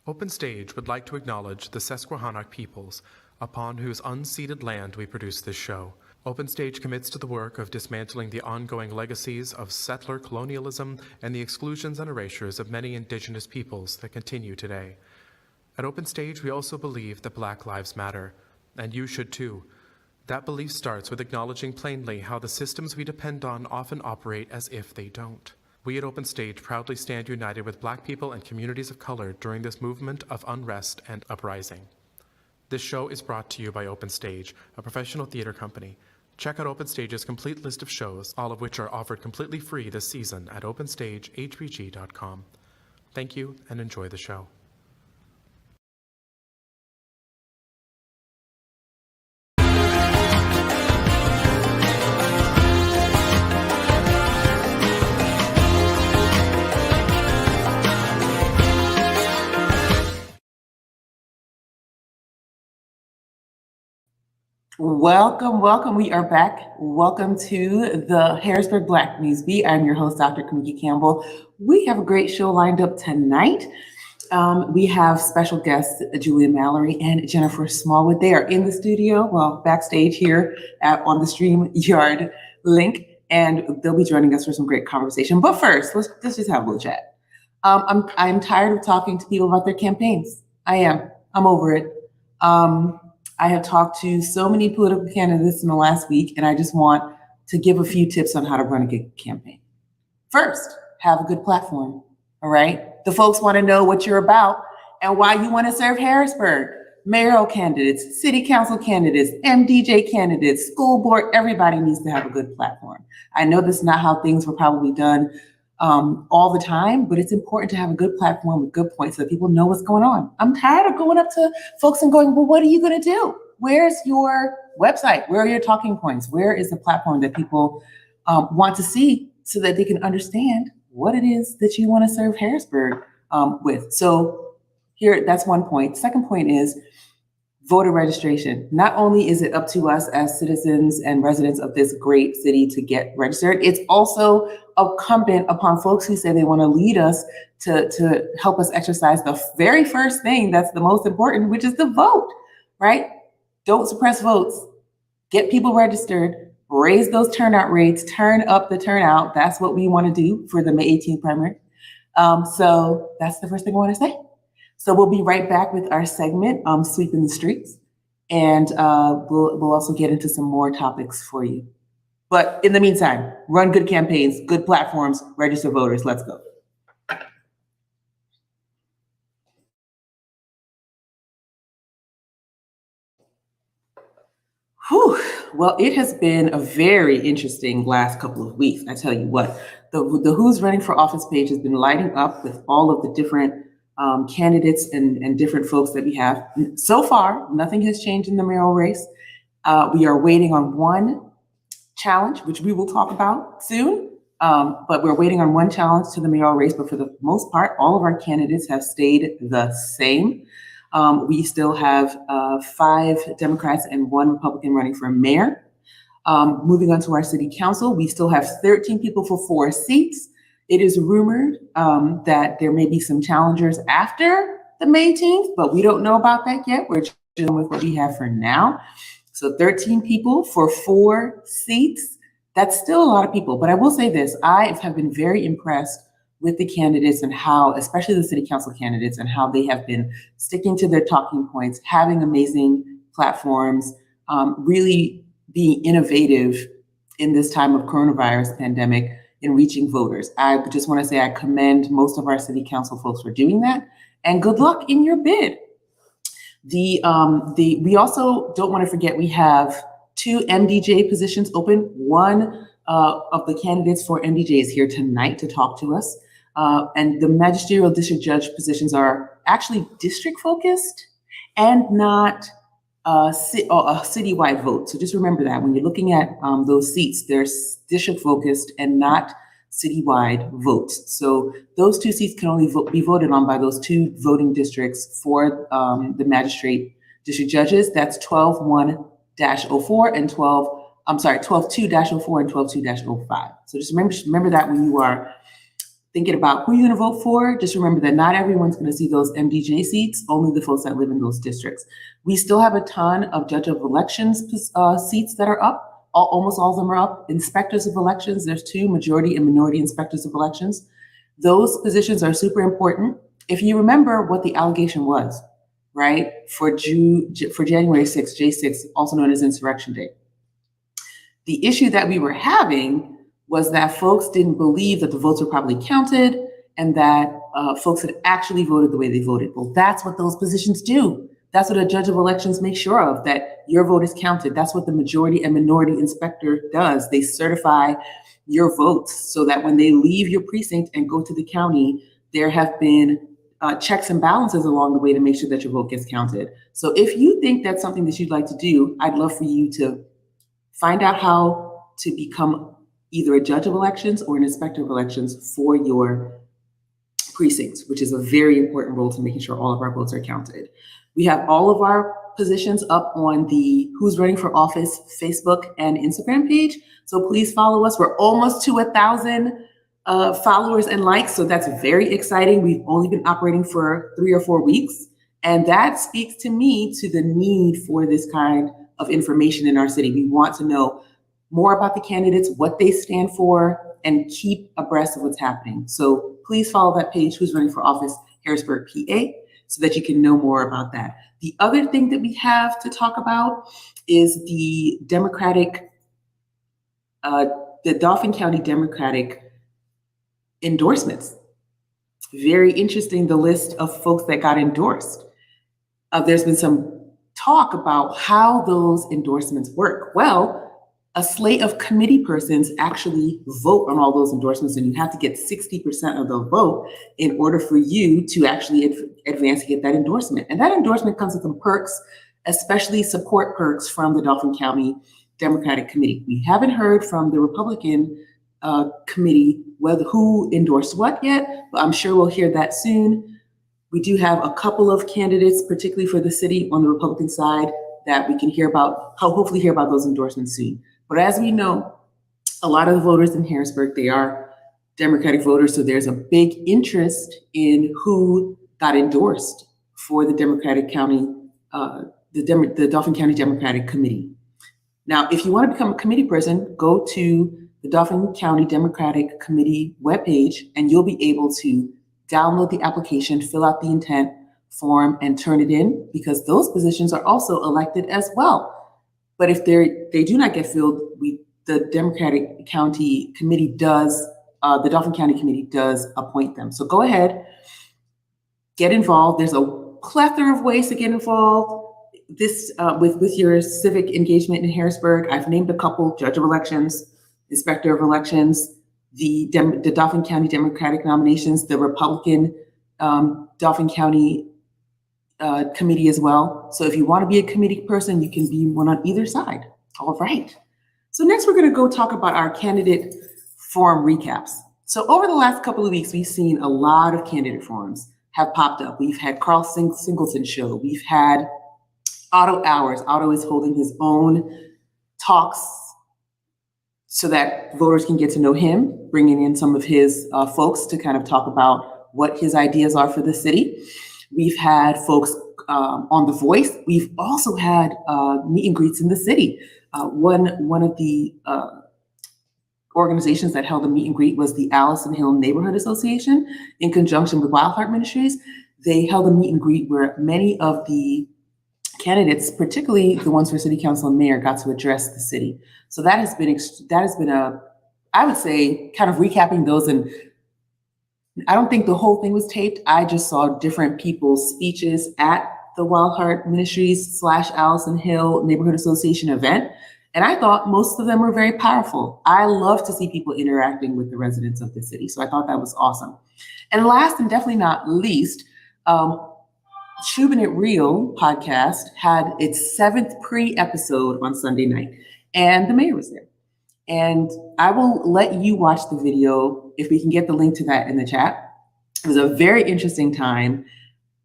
Open Stage would like to acknowledge the Susquehannock peoples, upon whose unceded land we produce this show. Open Stage commits to the work of dismantling the ongoing legacies of settler colonialism and the exclusions and erasures of many indigenous peoples that continue today. At Open Stage, we also believe that Black Lives Matter, and you should too. That belief starts with acknowledging plainly how the systems we depend on often operate as if they don't. We at Open Stage proudly stand united with Black people and communities of color during this movement of unrest and uprising. This show is brought to you by Open Stage, a professional theater company. Check out Open Stage's complete list of shows, all of which are offered completely free this season at openstagehbg.com. Thank you and enjoy the show. Welcome. We are back. Welcome to the Harrisburg Black NewsBeat. I'm your host, Dr. Kimeka Campbell. We have a great show lined up tonight. We have special guests, Julia Mallory and Jennifer Smallwood. They are in the studio, backstage here on the StreamYard link, and they'll be joining us for some great conversation. But first, let's just have a little chat. I'm tired of talking to people about their campaigns. I am. I'm over it. I have talked to so many political candidates in the last week, and I just want to give a few tips on how to run a good campaign. First, have a good platform, all right? The folks want to know what you're about and why you want to serve Harrisburg. Mayoral candidates, city council candidates, MDJ candidates, school board, everybody needs to have a good platform. I know this is not how things were probably done all the time, but it's important to have a good platform with good points so that people know what's going on. I'm tired of going up to folks and going, well, what are you going to do? Where's your website? Where are your talking points? Where is the platform that people want to see so that they can understand what it is that you want to serve Harrisburg with? So here, that's one point. Second point is voter registration. Not only is it up to us as citizens and residents of this great city to get registered, it's also incumbent upon folks who say they want to lead us to help us exercise the very first thing that's the most important, which is the vote, right? Don't suppress votes. Get people registered, raise those turnout rates, turn up the turnout. That's what we want to do for the May 18th primary. So that's the first thing I want to say. So we'll be right back with our segment, Sweeping the Streets, and we'll also get into some more topics for you. But in the meantime, run good campaigns, good platforms, register voters. Let's go. Whew. Well, it has been a very interesting last couple of weeks. I tell you what, the Who's Running for Office page has been lighting up with all of the different candidates and different folks that we have. So far, nothing has changed in the mayoral race. We are waiting on one challenge, which we will talk about soon. But we're waiting on one challenge to the mayoral race. But for the most part, all of our candidates have stayed the same. We still have 5 Democrats and 1 Republican running for mayor. Moving on to our city council, we still have 13 people for 4 seats. It is rumored that there may be some challengers after the May 18th, but we don't know about that yet. We're dealing with what we have for now. So 13 people for 4 seats. That's still a lot of people. But I will say this, I have been very impressed with the candidates and how, especially the city council candidates, and how they have been sticking to their talking points, having amazing platforms, really being innovative in this time of coronavirus pandemic in reaching voters. I just want to say I commend most of our city council folks for doing that, and good luck in your bid. We also don't want to forget we have 2 MDJ positions open. One of the candidates for MDJ is here tonight to talk to us. And the magisterial district judge positions are actually district focused and not a citywide vote. So just remember that when you're looking at those seats, they're district focused and not citywide votes. So those 2 seats can only be voted on by those 2 voting districts for the magistrate district judges. That's 12-1-04 and 12-2-04 and 12-2-05. So just remember that when you are thinking about who you're going to vote for, just remember that not everyone's going to see those MDJ seats, only the folks that live in those districts. We still have a ton of judge of elections seats that are up. Almost all of them are up. Inspectors of elections, there's 2 majority and minority inspectors of elections. Those positions are super important. If you remember what the allegation was, right, for January 6th, J6, also known as Insurrection Day, the issue that we were having was that folks didn't believe that the votes were properly counted and that folks had actually voted the way they voted. Well, that's what those positions do. That's what a judge of elections makes sure of, that your vote is counted. That's what the majority and minority inspector does. They certify your votes so that when they leave your precinct and go to the county, there have been checks and balances along the way to make sure that your vote gets counted. So if you think that's something that you'd like to do, I'd love for you to find out how to become either a judge of elections or an inspector of elections for your precincts, which is a very important role to making sure all of our votes are counted. We have all of our positions up on the Who's Running for Office Facebook and Instagram page. So please follow us. We're almost to 1,000 followers and likes. So that's very exciting. We've only been operating for 3 or 4 weeks. And that speaks to me to the need for this kind of information in our city. We want to know more about the candidates, what they stand for, and keep abreast of what's happening. So please follow that page, Who's Running for Office, Harrisburg, PA, so that you can know more about that. The other thing that we have to talk about is the Dauphin County Democratic endorsements. Very interesting, the list of folks that got endorsed. There's been some talk about how those endorsements work. Well, a slate of committee persons actually vote on all those endorsements, and you have to get 60% of the vote in order for you to actually advance to get that endorsement. And that endorsement comes with some perks, especially support perks from the Dauphin County Democratic Committee. We haven't heard from the Republican committee who endorsed what yet, but I'm sure we'll hear that soon. We do have a couple of candidates, particularly for the city on the Republican side, that we can hopefully hear about those endorsements soon. But as we know, a lot of the voters in Harrisburg, they are Democratic voters, so there's a big interest in who got endorsed for the Democratic County, the Dauphin County Democratic Committee. Now, if you want to become a committee person, go to the Dauphin County Democratic Committee webpage, and you'll be able to download the application, fill out the intent form, and turn it in, because those positions are also elected as well. But if they do not get filled, the Democratic County Committee the Dauphin County Committee does appoint them. So go ahead, get involved. There's a plethora of ways to get involved. This with your civic engagement in Harrisburg. I've named a couple: judge of elections, inspector of elections, the Dauphin County Democratic nominations, the Republican Dauphin County committee as well. So if you want to be a committee person, you can be one on either side. All right. So next we're going to go talk about our candidate forum recaps. So over the last couple of weeks, we've seen a lot of candidate forums have popped up. We've had Carl Singleton's show. We've had Otto Hours. Otto is holding his own talks so that voters can get to know him, bringing in some of his folks to kind of talk about what his ideas are for the city. We've had folks on The Voice. We've also had meet and greets in the city. One of the organizations that held a meet and greet was the Allison Hill Neighborhood Association in conjunction with Wild Heart Ministries. They held a meet and greet where many of the candidates, particularly the ones for city council and mayor, got to address the city. So that has been I would say, kind of recapping those. And I don't think the whole thing was taped. I just saw different people's speeches at the Wild Heart Ministries / Allison Hill Neighborhood Association event. And I thought most of them were very powerful. I love to see people interacting with the residents of the city. So I thought that was awesome. And last and definitely not least, Shubin It Real podcast had its 7th pre-episode on Sunday night, and the mayor was there. And I will let you watch the video if we can get the link to that in the chat. It was a very interesting time.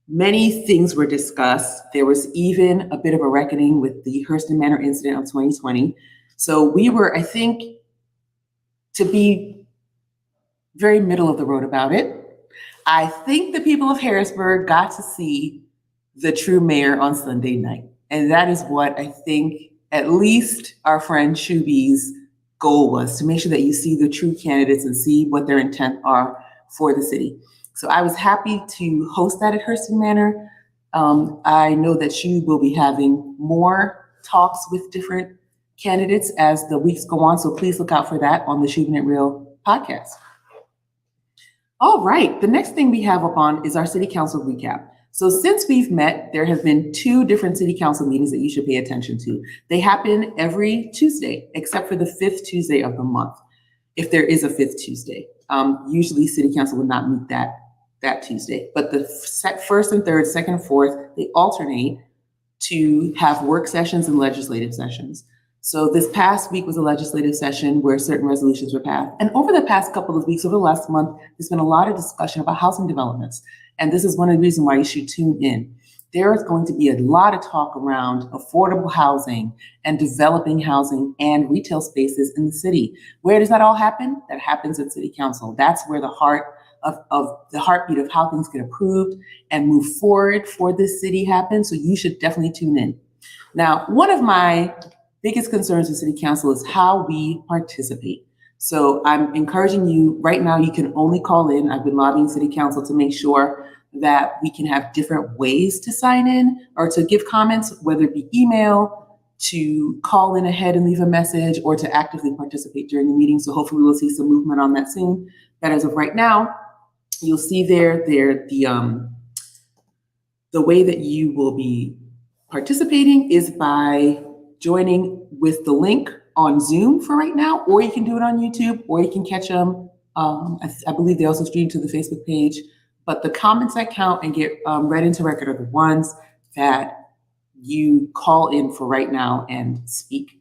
Many things were discussed. There was even a bit of a reckoning with the Hurston Manor incident of 2020. So we were, I think, to be very middle of the road about it. I think the people of Harrisburg got to see the true mayor on Sunday night. And that is what I think at least our friend Shuby's goal was, to make sure that you see the true candidates and see what their intent are for the city. So I was happy to host that at Hurston Manor. I know that Shu will be having more talks with different candidates as the weeks go on. So please look out for that on the Shubin It Real podcast. All right, the next thing we have up on is our city council recap. So since we've met, there have been 2 different city council meetings that you should pay attention to. They happen every Tuesday, except for the 5th Tuesday of the month, if there is a 5th Tuesday. Usually city council would not meet that Tuesday, but the first and third, second and fourth, they alternate to have work sessions and legislative sessions. So this past week was a legislative session where certain resolutions were passed. And over the past couple of weeks, over the last month, there's been a lot of discussion about housing developments. And this is one of the reasons why you should tune in. There is going to be a lot of talk around affordable housing and developing housing and retail spaces in the city. Where does that all happen? That happens at city council. That's where the heartbeat of how things get approved and move forward for this city happens. So you should definitely tune in. Now, one of my biggest concerns with city council is how we participate. So I'm encouraging you right now, you can only call in. I've been lobbying city council to make sure that we can have different ways to sign in or to give comments, whether it be email, to call in ahead and leave a message, or to actively participate during the meeting. So hopefully we'll see some movement on that soon. But as of right now, you'll see there the way that you will be participating is by joining with the link on Zoom for right now, or you can do it on YouTube, or you can catch them. I believe they also stream to the Facebook page, but the comments that count and get read into record are the ones that you call in for right now and speak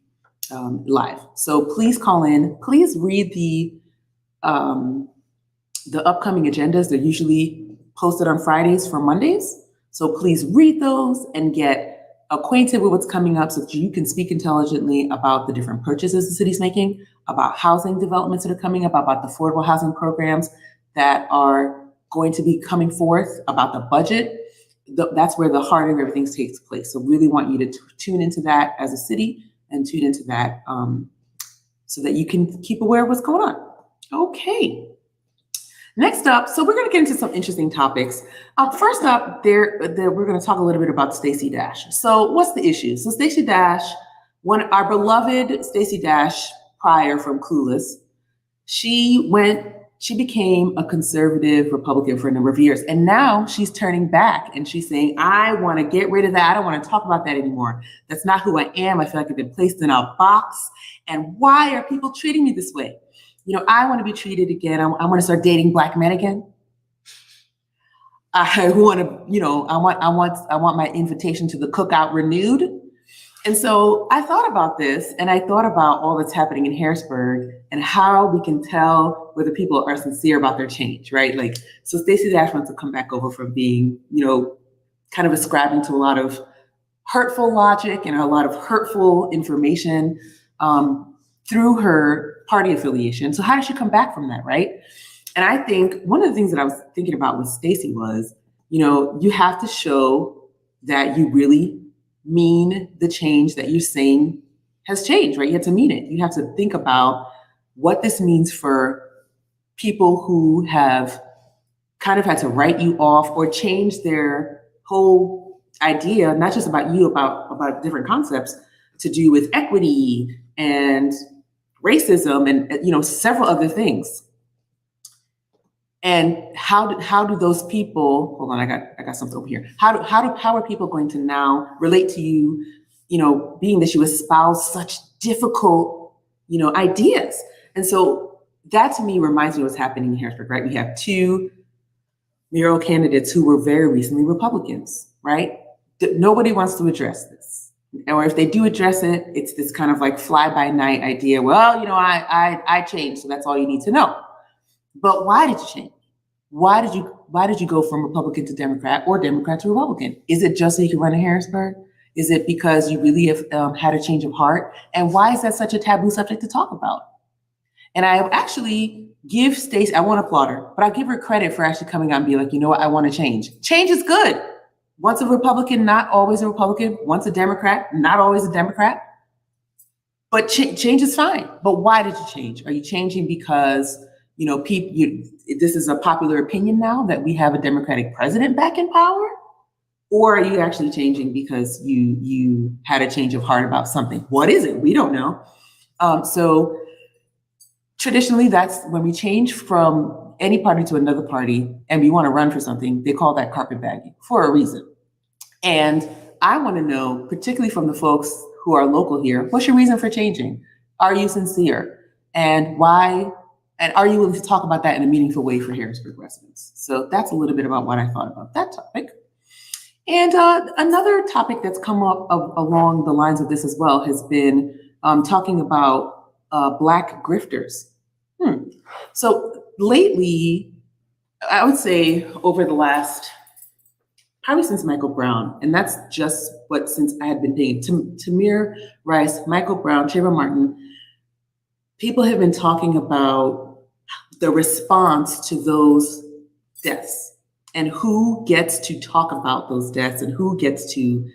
live. So please call in, please read the upcoming agendas. They're usually posted on Fridays for Mondays. So please read those and get acquainted with what's coming up so that you can speak intelligently about the different purchases the city's making, about housing developments that are coming up, about the affordable housing programs that are going to be coming forth, about the budget. That's where the heart of everything takes place. So really want you to tune into that as a city and tune into that so that you can keep aware of what's going on. Okay. Next up, so we're going to get into some interesting topics. First up, we're going to talk a little bit about Stacey Dash. So what's the issue? So Stacey Dash, our beloved Stacey Dash prior from Clueless, she became a conservative Republican for a number of years. And now she's turning back and she's saying, I want to get rid of that. I don't want to talk about that anymore. That's not who I am. I feel like I've been placed in a box. And why are people treating me this way? You know, I want to be treated again. I want to start dating Black men again. I want to, you know, I want my invitation to the cookout renewed. And so I thought about this, and I thought about all that's happening in Harrisburg and how we can tell whether people are sincere about their change, right? Like, so Stacey Dash wants to come back over from being, you know, kind of ascribing to a lot of hurtful logic and a lot of hurtful information through her party affiliation. So how does she come back from that, right? And I think one of the things that I was thinking about with Stacey was, you know, you have to show that you really mean the change that you're saying has changed, right? You have to mean it. You have to think about what this means for people who have kind of had to write you off or change their whole idea, not just about you, about different concepts to do with equity and racism and, you know, several other things. And how do those people, hold on, I got something over here. How are people going to now relate to you, you know, being that you espouse such difficult, you know, ideas? And so that to me reminds me of what's happening in Harrisburg, right? We have 2 mayoral candidates who were very recently Republicans, right? Nobody wants to address this. Or if they do address it, it's this kind of like fly by night idea. Well, you know, I changed, so that's all you need to know. But why did you change? Why did you go from Republican to Democrat or Democrat to Republican? Is it just so you can run in Harrisburg? Is it because you really have had a change of heart? And why is that such a taboo subject to talk about? And I actually give Stacey, I want to applaud her, but I give her credit for actually coming out and being like, you know what, I want to change. Change is good. Once a Republican, not always a Republican. Once a Democrat, not always a Democrat. But change is fine. But why did you change? Are you changing because, this is a popular opinion now that we have a Democratic president back in power? Or are you actually changing because you had a change of heart about something? What is it? We don't know. So traditionally, that's when we change from any party to another party and we want to run for something, they call that carpetbagging for a reason. And I want to know, particularly from the folks who are local here, what's your reason for changing? Are you sincere? And why? And are you willing to talk about that in a meaningful way for Harrisburg residents? So that's a little bit about what I thought about that topic. And another topic that's come up along the lines of this as well has been talking about Black grifters. So lately, I would say over the last, probably since Michael Brown, and that's just since I had been paying Tamir Rice, Michael Brown, Trayvon Martin, people have been talking about the response to those deaths and who gets to talk about those deaths and who gets to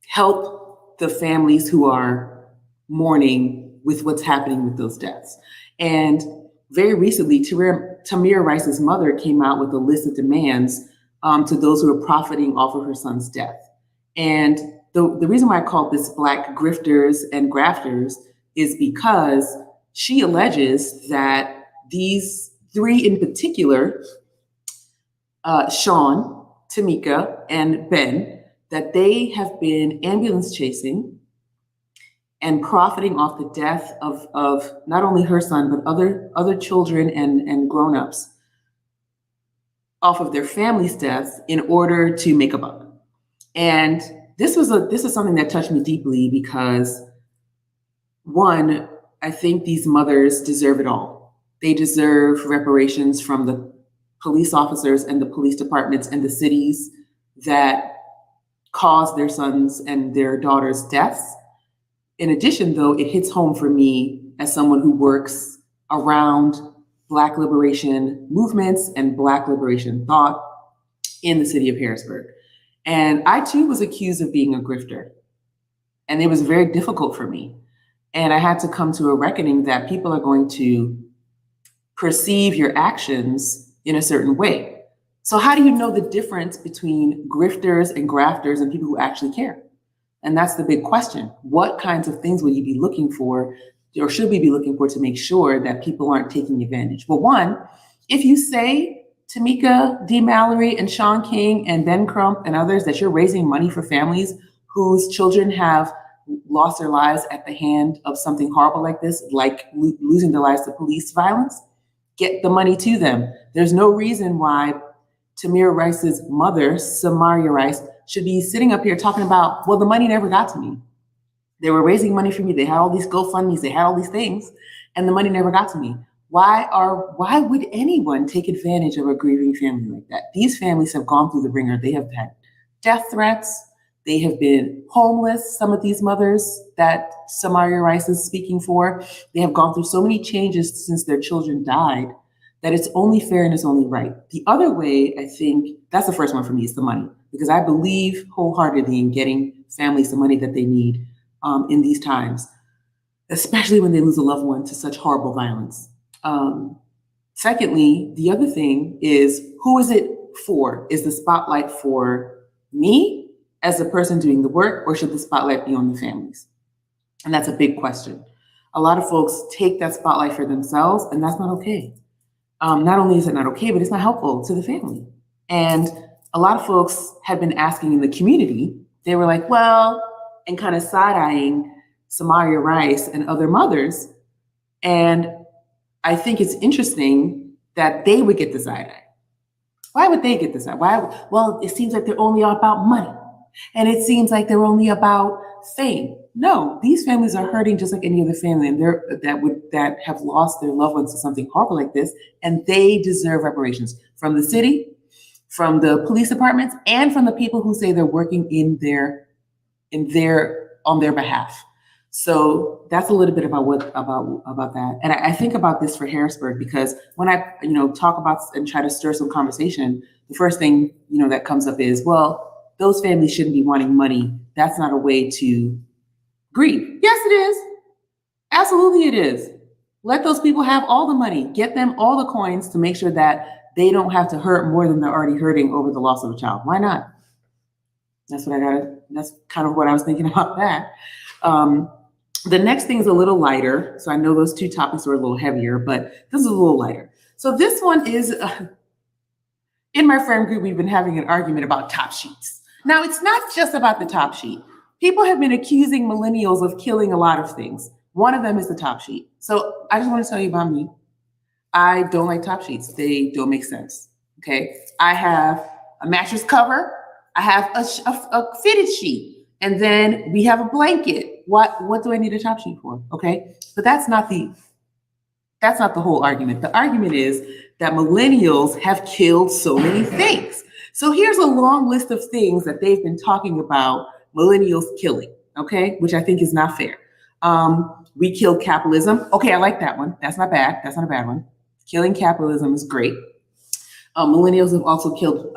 help the families who are mourning with what's happening with those deaths. And very recently, Tamir Rice's mother came out with a list of demands to those who are profiting off of her son's death. And the reason why I call this Black grifters and grafters is because she alleges that these three in particular, Sean, Kimeka, and Ben, that they have been ambulance chasing and profiting off the death of not only her son, but other children and grown-ups off of their family's deaths in order to make a buck. And this is something that touched me deeply because, one, I think these mothers deserve it all. They deserve reparations from the police officers and the police departments and the cities that caused their sons and their daughters' deaths. In addition, though, it hits home for me as someone who works around Black liberation movements and Black liberation thought in the city of Harrisburg. And I too was accused of being a grifter. And it was very difficult for me. And I had to come to a reckoning that people are going to perceive your actions in a certain way. So how do you know the difference between grifters and grafters and people who actually care? And that's the big question. What kinds of things will you be looking for, or should we be looking for, to make sure that people aren't taking advantage? Well, one, if you say, Kimeka, D. Mallory, and Sean King, and Ben Crump, and others, that you're raising money for families whose children have lost their lives at the hand of something horrible like this, like losing their lives to police violence, get the money to them. There's no reason why Tamir Rice's mother, Samaria Rice, should be sitting up here talking about, well, the money never got to me. They were raising money for me. They had all these GoFundMes, they had all these things, and the money never got to me. Why would anyone take advantage of a grieving family like that? These families have gone through the ringer. They have had death threats. They have been homeless, some of these mothers that Samaria Rice is speaking for. They have gone through so many changes since their children died that it's only fair and it's only right. The other way, I think, that's the first one for me, is the money, because I believe wholeheartedly in getting families the money that they need in these times, especially when they lose a loved one to such horrible violence. Secondly, the other thing is, who is it for? Is the spotlight for me as the person doing the work, or should the spotlight be on the families? And that's a big question. A lot of folks take that spotlight for themselves, and that's not okay. Not only is it not okay, but it's not helpful to the family. And a lot of folks have been asking in the community, they were like, well, and kind of side-eyeing Samaria Rice and other mothers. And I think it's interesting that they would get the side-eye. Why would they get the side? Well, it seems like they're only about money. And it seems like they're only about fame. No, these families are hurting just like any other family, and that have lost their loved ones to something horrible like this, and they deserve reparations from the city, from the police departments, and from the people who say they're working on their behalf. So that's a little bit about that. And I think about this for Harrisburg because when I, talk about and try to stir some conversation, the first thing, that comes up is, well, those families shouldn't be wanting money. That's not a way to grieve. Yes, it is. Absolutely it is. Let those people have all the money. Get them all the coins to make sure that they don't have to hurt more than they're already hurting over the loss of a child. Why not? That's kind of what I was thinking about that. The next thing is a little lighter. So I know those two topics were a little heavier, but this is a little lighter. So this one is, in my friend group, we've been having an argument about top sheets. Now, it's not just about the top sheet. People have been accusing millennials of killing a lot of things. One of them is the top sheet. So I just want to tell you about me. I don't like top sheets. They don't make sense. Okay. I have a mattress cover. I have a fitted sheet. And then we have a blanket. What do I need a top sheet for? Okay. But that's not the whole argument. The argument is that millennials have killed so many things. So here's a long list of things that they've been talking about millennials killing. Okay. Which I think is not fair. We killed capitalism. Okay. I like that one. That's not bad. That's not a bad one. Killing capitalism is great. Millennials have also killed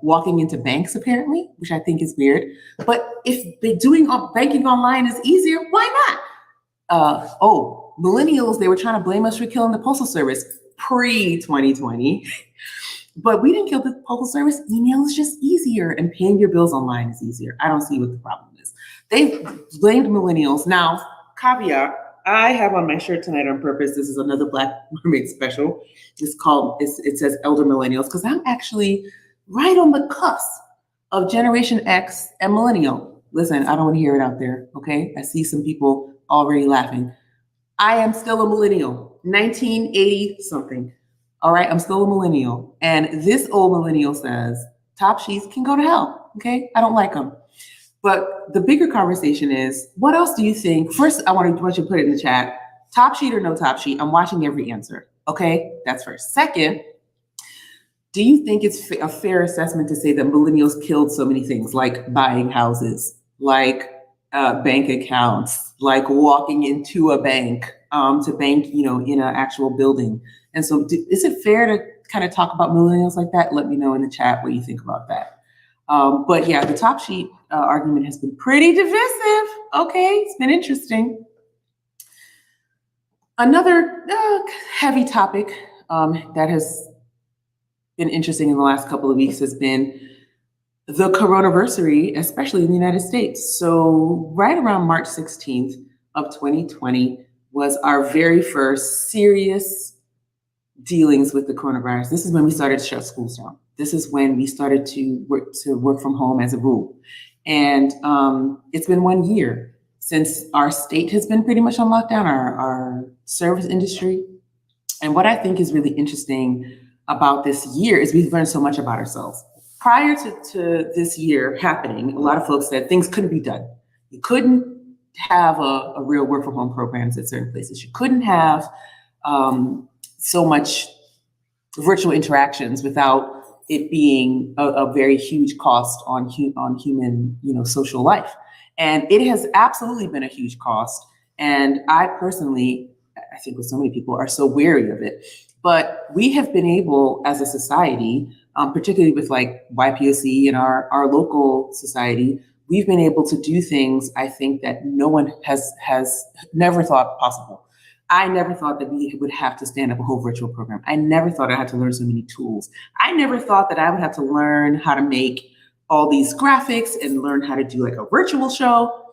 walking into banks, apparently, which I think is weird. But if doing banking online is easier, why not? Millennials, they were trying to blame us for killing the Postal Service pre-2020. But we didn't kill the Postal Service. Email is just easier, and paying your bills online is easier. I don't see what the problem is. They've blamed millennials. Now, caveat, I have on my shirt tonight on purpose. This is another Black Mermaid special. It says Elder Millennials, because I'm actually right on the cusp of Generation X and Millennial. Listen, I don't want to hear it out there, okay? I see some people already laughing. I am still a millennial, 1980 something. All right, I'm still a millennial. And this old millennial says, top sheets can go to hell, okay? I don't like them. But the bigger conversation is, what else do you think? First, I want you to put it in the chat. Top sheet or no top sheet? I'm watching every answer. Okay, that's first. Second, do you think it's a fair assessment to say that millennials killed so many things, like buying houses, like bank accounts, like walking into a bank to bank, in an actual building? And so is it fair to kind of talk about millennials like that? Let me know in the chat what you think about that. But yeah, the top sheet argument has been pretty divisive. Okay, it's been interesting. Another heavy topic that has been interesting in the last couple of weeks has been the coronaversary, especially in the United States. So right around March 16th of 2020 was our very first serious dealings with the coronavirus. This is when we started to shut schools down. This is when we started to work from home as a rule. And it's been 1 year since our state has been pretty much on lockdown, our service industry. And what I think is really interesting about this year is we've learned so much about ourselves. Prior to this year happening, a lot of folks said things couldn't be done. You couldn't have a real work from home programs at certain places. You couldn't have so much virtual interactions without it being a very huge cost on human, social life. And it has absolutely been a huge cost. And I personally, I think with so many people, are so wary of it. But we have been able as a society, particularly with like YPOC and our local society, we've been able to do things I think that no one has never thought possible. I never thought that we would have to stand up a whole virtual program. I never thought I had to learn so many tools. I never thought that I would have to learn how to make all these graphics and learn how to do like a virtual show,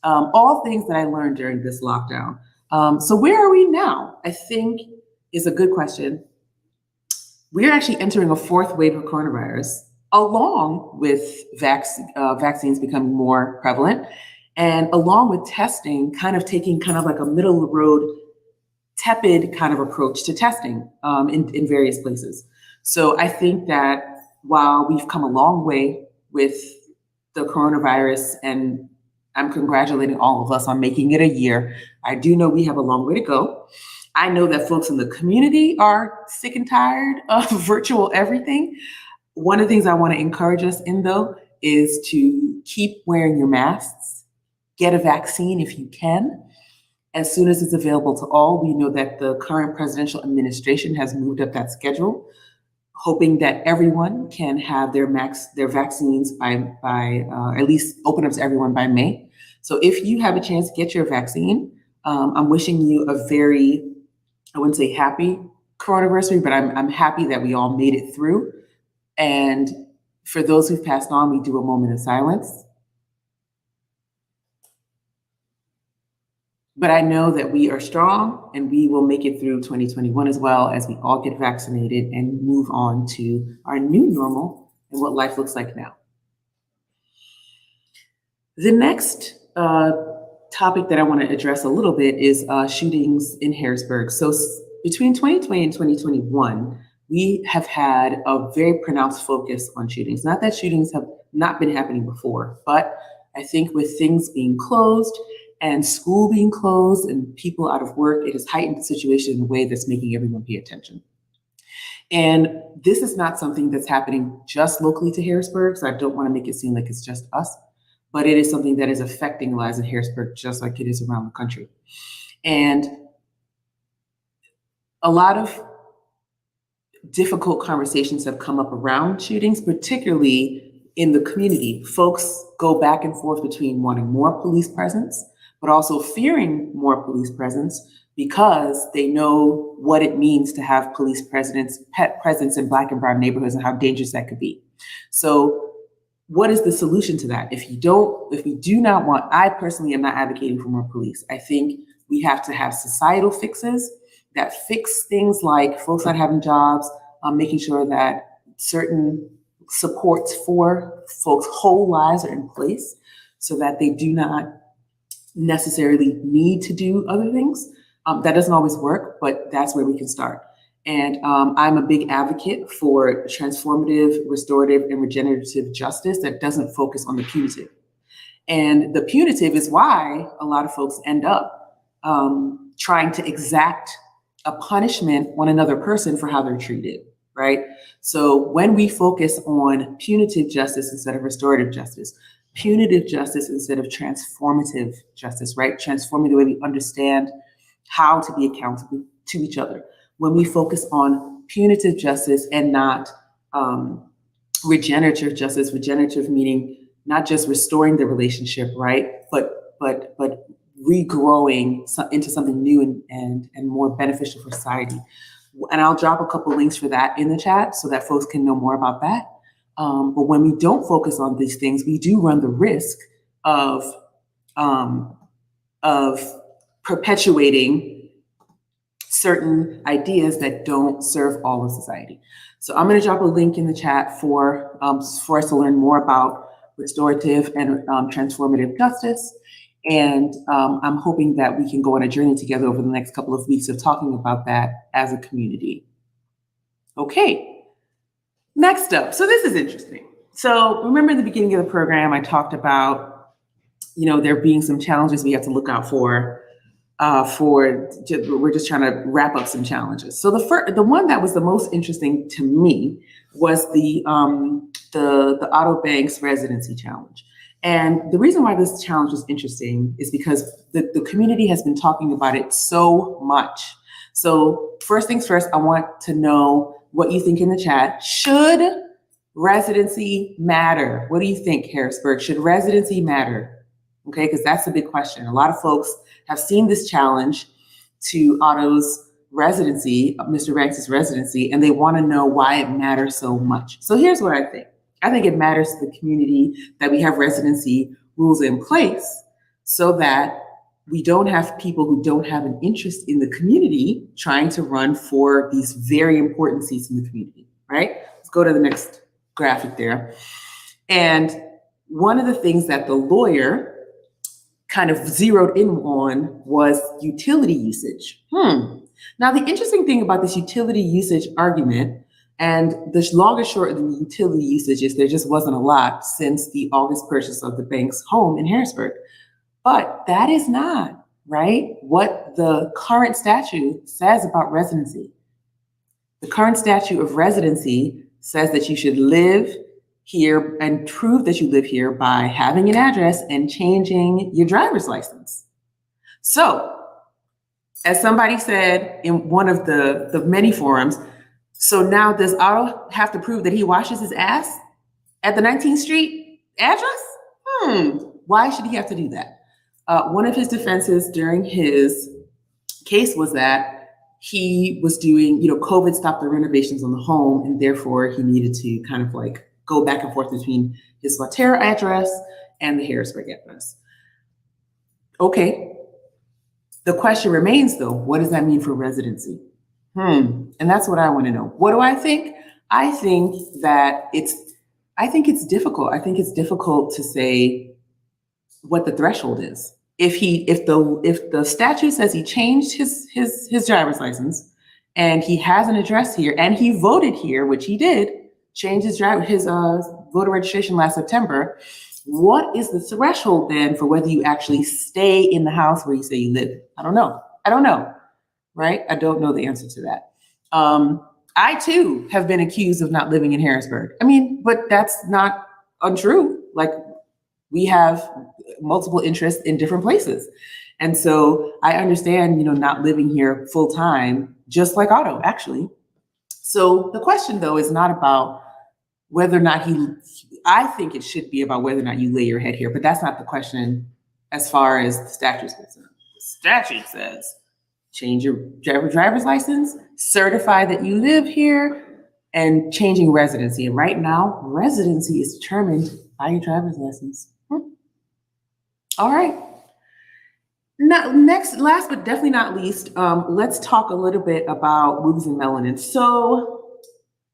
all things that I learned during this lockdown. So where are we now? I think is a good question. We're actually entering a fourth wave of coronavirus, along with vaccines becoming more prevalent, and along with testing taking like a middle of the road, tepid kind of approach to testing in various places. So I think that while we've come a long way with the coronavirus, and I'm congratulating all of us on making it a year, I do know we have a long way to go. I know that folks in the community are sick and tired of virtual everything. One of the things I want to encourage us in, though, is to keep wearing your masks, Get a vaccine if you can, as soon as it's available to all. We know that the current presidential administration has moved up that schedule, hoping that everyone can have their vaccines by at least open up to everyone by May. So if you have a chance to get your vaccine, I'm wishing you a very, I wouldn't say happy coronavirus, but I'm happy that we all made it through. And for those who've passed on, we do a moment of silence. But I know that we are strong and we will make it through 2021 as well, as we all get vaccinated and move on to our new normal and what life looks like now. The next topic that I want to address a little bit is shootings in Harrisburg. So between 2020 and 2021, we have had a very pronounced focus on shootings. Not that shootings have not been happening before, but I think with things being closed and school being closed and people out of work, it has heightened the situation in a way that's making everyone pay attention. And this is not something that's happening just locally to Harrisburg, so I don't want to make it seem like it's just us, but it is something that is affecting lives in Harrisburg just like it is around the country. And a lot of difficult conversations have come up around shootings, particularly in the community. Folks go back and forth between wanting more police presence, but also fearing more police presence because they know what it means to have police presence in Black and brown neighborhoods and how dangerous that could be. So what is the solution to that? If we do not want, I personally am not advocating for more police. I think we have to have societal fixes that fix things like folks not having jobs, making sure that certain supports for folks' whole lives are in place so that they do not necessarily need to do other things. That doesn't always work, but that's where we can start. And I'm a big advocate for transformative, restorative, and regenerative justice that doesn't focus on the punitive. And the punitive is why a lot of folks end up trying to exact a punishment on another person for how they're treated, right? So when we focus on punitive justice instead of restorative justice, punitive justice instead of transformative justice, right? Transforming the way we understand how to be accountable to each other. When we focus on punitive justice and not regenerative justice, regenerative meaning not just restoring the relationship, right? But regrowing into something new and more beneficial for society. And I'll drop a couple links for that in the chat so that folks can know more about that. But when we don't focus on these things, we do run the risk of perpetuating certain ideas that don't serve all of society. So I'm going to drop a link in the chat for us to learn more about restorative and transformative justice. And I'm hoping that we can go on a journey together over the next couple of weeks of talking about that as a community. Okay, next up. So this is interesting. So remember in the beginning of the program, I talked about, there being some challenges we have to look out for. We're just trying to wrap up some challenges. So the one that was the most interesting to me was the Auto Banks residency challenge. And the reason why this challenge was interesting is because the community has been talking about it so much. So first things first, I want to know what you think in the chat. Should residency matter? What do you think, Harrisburg? Should residency matter? Okay, because that's a big question. A lot of folks have seen this challenge to Otto's residency, Mr. Banks' residency, and they want to know why it matters so much. So here's what I think. I think it matters to the community that we have residency rules in place so that we don't have people who don't have an interest in the community trying to run for these very important seats in the community, right? Let's go to the next graphic there. And one of the things that the lawyer kind of zeroed in on was utility usage. Now, the interesting thing about this utility usage argument, and the long and short of the utility usage is there just wasn't a lot since the August purchase of the Banks home in Harrisburg. But that is not, right, what the current statute says about residency. The current statute of residency says that you should live here and prove that you live here by having an address and changing your driver's license. So, as somebody said in one of the many forums, so now does Otto have to prove that he washes his ass at the 19th Street address? Why should he have to do that? One of his defenses during his case was that he was doing, COVID stopped the renovations on the home, and therefore he needed to kind of like go back and forth between his Waterra address and the Harrisburg address. Okay. The question remains, though, what does that mean for residency? And that's what I want to know. What do I think? I think it's difficult. I think it's difficult to say what the threshold is. If the statute says he changed his driver's license and he has an address here and he voted here, which he did, change his voter registration last September, what is the threshold then for whether you actually stay in the house where you say you live? I don't know, right? I don't know the answer to that. I too have been accused of not living in Harrisburg. But that's not untrue. Like, we have multiple interests in different places. And so I understand, not living here full time, just like Otto, actually. So the question, though, is not about whether or not I think it should be about whether or not you lay your head here, but that's not the question as far as the statute is concerned. The statute says, change your driver's license, certify that you live here, and changing residency. And right now, residency is determined by your driver's license. All right. Now, last but definitely not least, let's talk a little bit about movies and melanin. So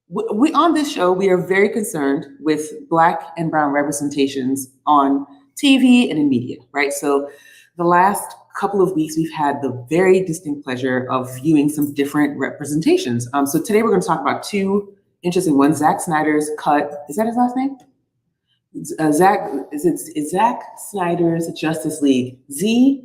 we on this show, we are very concerned with Black and Brown representations on TV and in media, right? So the last couple of weeks, we've had the very distinct pleasure of viewing some different representations. So today we're going to talk about two interesting ones. Zack Snyder's cut, is that his last name? Zack Snyder's Justice League, ZSJL,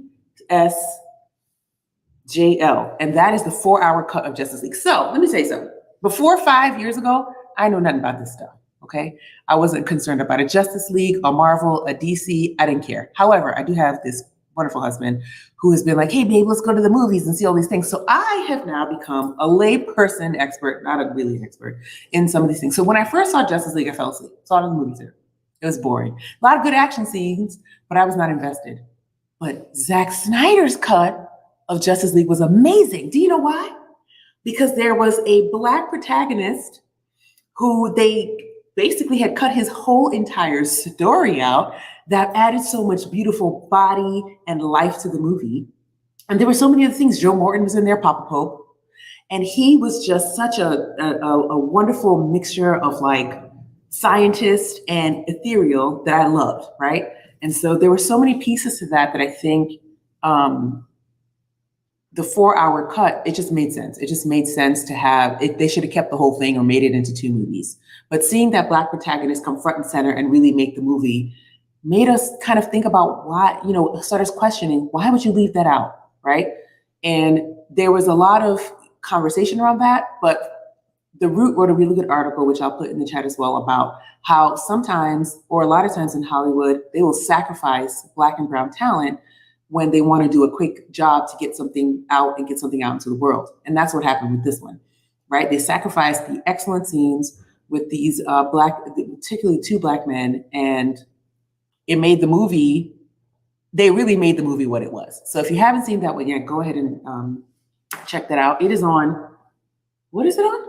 and that is the 4-hour cut of Justice League. So let me say something. Before 5 years ago, I know nothing about this stuff, okay? I wasn't concerned about a Justice League, a Marvel, a DC, I didn't care. However, I do have this wonderful husband who has been like, hey babe, let's go to the movies and see all these things. So I have now become a layperson expert, not a really expert, in some of these things. So when I first saw Justice League, I fell asleep. Saw it in the movie theater. It was boring. A lot of good action scenes, but I was not invested. But Zack Snyder's cut of Justice League was amazing. Do you know why? Because there was a Black protagonist who they basically had cut his whole entire story out that added so much beautiful body and life to the movie. And there were so many other things. Joe Morton was in there, Papa Pope. And he was just such a wonderful mixture of like scientist and ethereal that I loved, right? And so there were so many pieces to that I think the 4-hour cut, it just made sense. It just made sense to have it. They should have kept the whole thing or made it into 2 movies. But seeing that Black protagonist come front and center and really make the movie made us kind of think about why, start us questioning, why would you leave that out, right? And there was a lot of conversation around that, but The Root wrote a really good article, which I'll put in the chat as well, about how sometimes, or a lot of times in Hollywood, they will sacrifice Black and Brown talent when they want to do a quick job to get something out and get something out into the world. And that's what happened with this one, right? They sacrificed the excellent scenes with these particularly 2 Black men, and it made the movie, they really made the movie what it was. So if you haven't seen that one yet, go ahead and check that out. It is on, what is it on?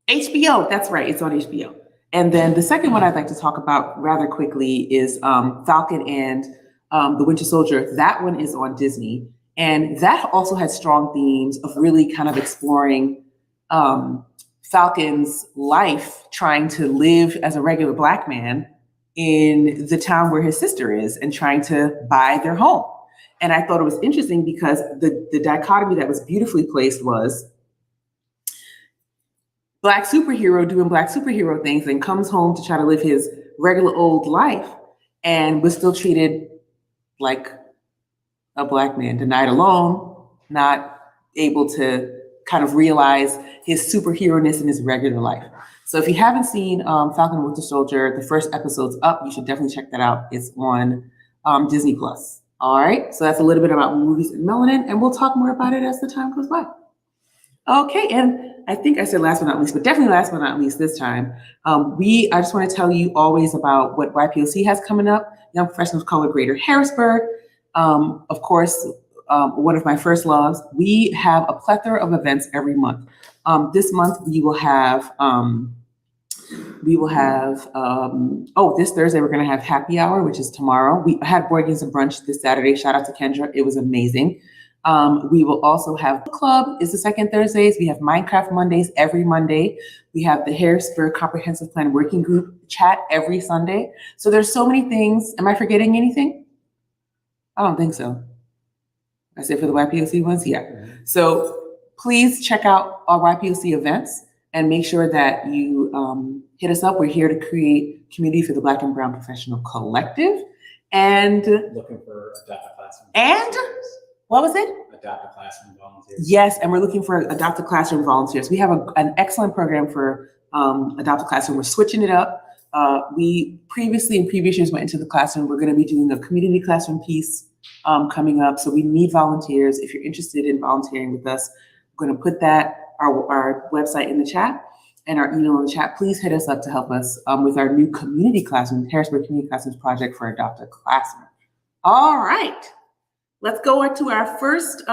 HBO, that's right, it's on HBO. And then the second one I'd like to talk about rather quickly is Falcon and the Winter Soldier. That one is on Disney. And that also has strong themes of really kind of exploring Falcon's life, trying to live as a regular Black man in the town where his sister is and trying to buy their home. And I thought it was interesting because the dichotomy that was beautifully placed was Black superhero doing Black superhero things and comes home to try to live his regular old life and was still treated like a Black man, denied alone, not able to kind of realize his superhero-ness in his regular life. So if you haven't seen Falcon and Winter Soldier, the first episode's up. You should definitely check that out. It's on Disney Plus. All right. So that's a little bit about movies and melanin, and we'll talk more about it as the time goes by. Okay, and I think I said last but not least, but definitely last but not least this time, I just want to tell you always about what YPOC has coming up, Young Professionals of Color Greater Harrisburg. Of course, one of my first loves. We have a plethora of events every month. This month we will have, this Thursday we're going to have happy hour, which is tomorrow. We had board games and brunch this Saturday. Shout out to Kendra. It was amazing. We will also have book club is the second Thursdays. We have Minecraft Mondays every Monday. We have the Harrisburg Comprehensive Plan Working Group chat every Sunday. So there's so many things. Am I forgetting anything? I don't think so. I said for the YPOC ones, yeah. So please check out our YPOC events and make sure that you hit us up. We're here to create community for the Black and Brown Professional Collective. And looking for adaptive classroom. And what was it? Adaptive classroom volunteers. Yes, and we're looking for adopted classroom volunteers. We have an excellent program for adopted classroom. We're switching it up. We previously in previous years went into the classroom. We're going to be doing a community classroom piece coming up. So we need volunteers. If you're interested in volunteering with us, we're going to put our website in the chat and our email in the chat. Please hit us up to help us with our new community classroom, Harrisburg Community Classrooms Project for Adopted Classroom. All right. Let's go into our first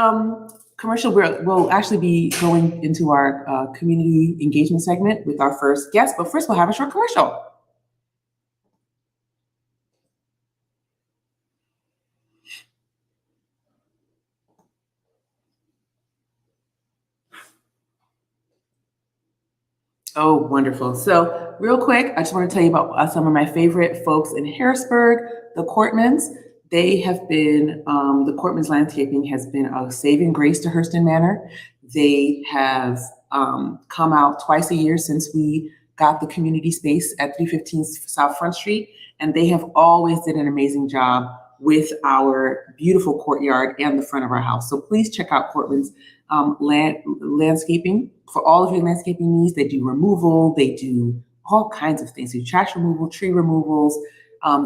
commercial. We'll actually be going into our community engagement segment with our first guest, but first we'll have a short commercial. Oh, wonderful. So real quick, I just want to tell you about some of my favorite folks in Harrisburg, the Courtmans. They have been, the Courtman's Landscaping has been a saving grace to Hurston Manor. They have come out twice a year since we got the community space at 315 South Front Street, and they have always did an amazing job with our beautiful courtyard and the front of our house. So please check out Courtman's Landscaping for all of your landscaping needs. They do removal, they do all kinds of things. They do trash removal, tree removals.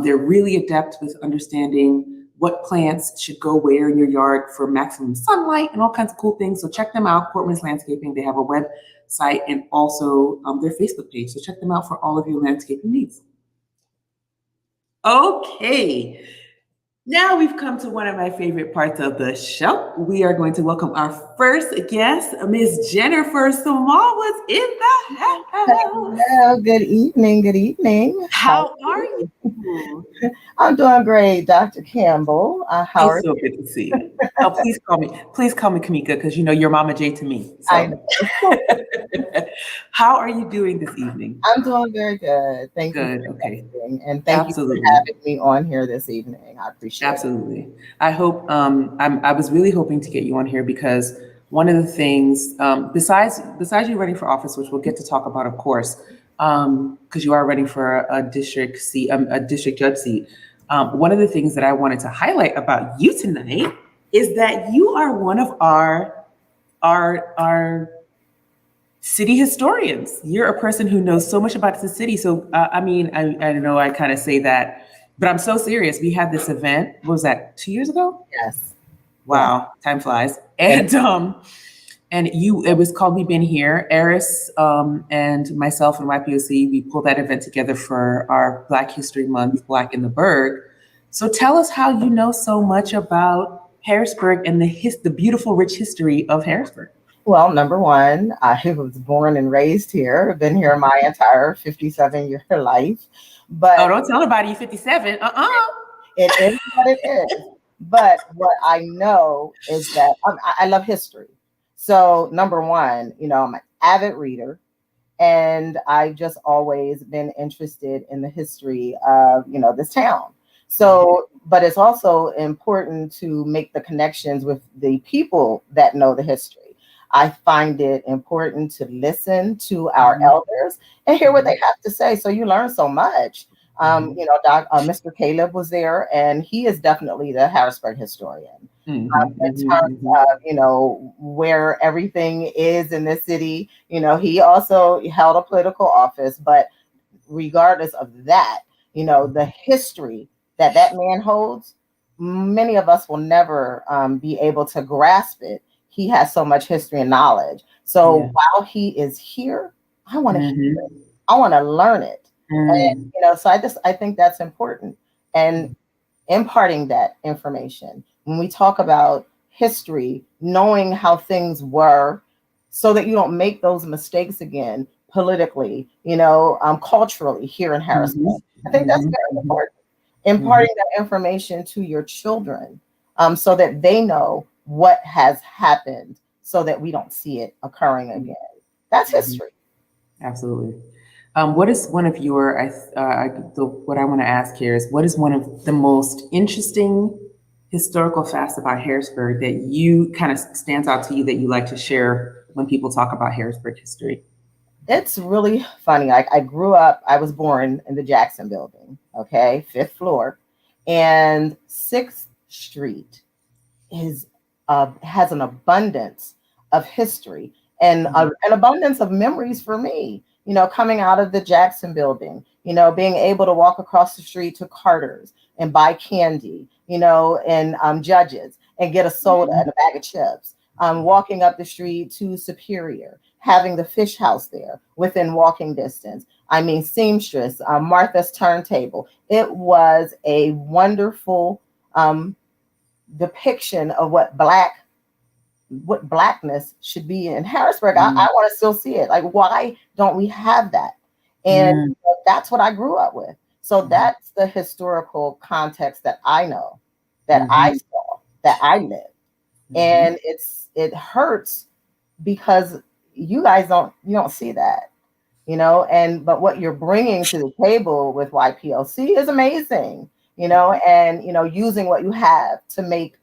They're really adept with understanding what plants should go where in your yard for maximum sunlight and all kinds of cool things. So check them out, Courtman's Landscaping. They have a website and also their Facebook page. So check them out for all of your landscaping needs. Okay. Now we've come to one of my favorite parts of the show. We are going to welcome our first guest, Miss Jennifer Smallwood in the house. Hello, good evening, good evening. How are you? I'm doing great, Dr. Campbell. How are so you? good to see you. Oh, please call me Kimeka, because you know you're Mama J to me. So. I know. How are you doing this evening? I'm doing very good. Thank you. Okay. And thank you for having me on here this evening. I appreciate it. Absolutely. I hope, I was really hoping to get you on here because one of the things, besides you running for office, which we'll get to talk about, of course, because you are running for a district seat, a district judge seat. One of the things that I wanted to highlight about you tonight is that you are one of our city historians. You're a person who knows so much about the city. So, I know I kind of say that, but I'm so serious. We had this event, what was that, 2 years ago? Yes. Wow, time flies. And it was called We've Been Here. Eris and myself and YPOC, we pulled that event together for our Black History Month, Black in the Burg. So tell us how you know so much about Harrisburg and the beautiful, rich history of Harrisburg. Well, number one, I was born and raised here. I've been here my entire 57-year life. But don't tell anybody you're 57. It is what it is. But what I know is that I love history. So number one, I'm an avid reader, and I've just always been interested in the history of, this town. So, but it's also important to make the connections with the people that know the history. I find it important to listen to our elders and hear what they have to say. So you learn so much. Mr. Caleb was there, and he is definitely the Harrisburg historian. in terms of, where everything is in this city. He also held a political office, but regardless of that, the history that man holds, many of us will never be able to grasp it. He has so much history and knowledge. So while he is here, I want to hear it. I want to learn it. And, so I think that's important. And imparting that information, when we talk about history, knowing how things were so that you don't make those mistakes again politically, culturally here in Harrisburg. I think that's very important. Imparting that information to your children so that they know what has happened so that we don't see it occurring again. That's history. Absolutely. What is one of your, what I want to ask here is, what is one of the most interesting historical facts about Harrisburg that you kind of stands out to you that you like to share when people talk about Harrisburg history? It's really funny. I grew up, I was born in the Jackson building, okay, 5th floor, and 6th Street has an abundance of history and an abundance of memories for me, coming out of the Jackson building, being able to walk across the street to Carter's and buy candy, and Judges and get a soda and a bag of chips. Walking up the street to Superior, having the fish house there within walking distance. I mean, Seamstress, Martha's Turntable. It was a wonderful depiction of what blackness should be in Harrisburg. I want to still see it. Like, why don't we have that? And that's what I grew up with. So that's the historical context that I know, that I saw, that I lived. And it hurts because you guys don't see that, but what you're bringing to the table with YPLC is amazing, and using what you have to make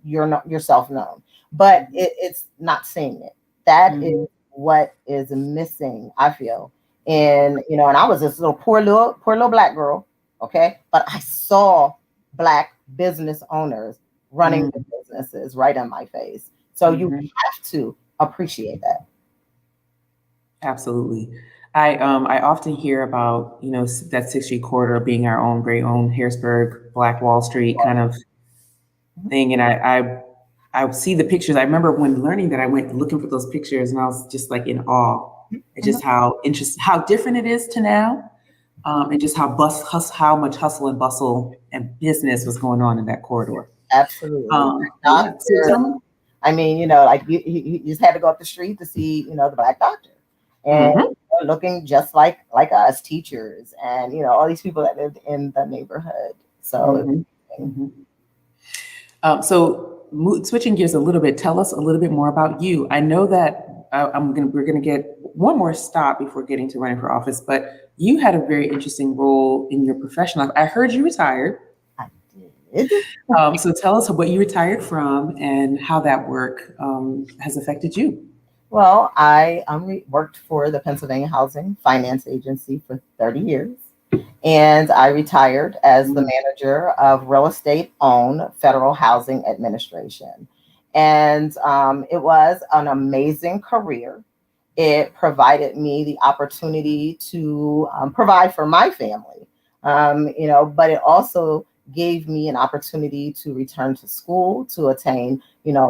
yourself known, but it's not seeing it. That is what is missing, I feel. And and I was this poor little Black girl, okay, but I saw Black business owners running the businesses right in my face. So you have to appreciate that. Absolutely. I often hear about, that 6th Street corridor being our own very own Harrisburg, Black Wall Street kind of thing. And I see the pictures. I remember when learning that, I went looking for those pictures and I was just like in awe at just how different it is to now. And just how much hustle and bustle and business was going on in that corridor. Absolutely. I mean, like you just had to go up the street to see, the Black doctor, and looking just like us, teachers, and all these people that lived in the neighborhood. So, switching gears a little bit, tell us a little bit more about you. I know that we're gonna get one more stop before getting to running for office, but you had a very interesting role in your professional life. I heard you retired. So tell us what you retired from and how that work has affected you. Well, I worked for the Pennsylvania Housing Finance Agency for 30 years, and I retired as the manager of real estate owned Federal Housing Administration. And it was an amazing career. It provided me the opportunity to provide for my family, but it also gave me an opportunity to return to school to attain,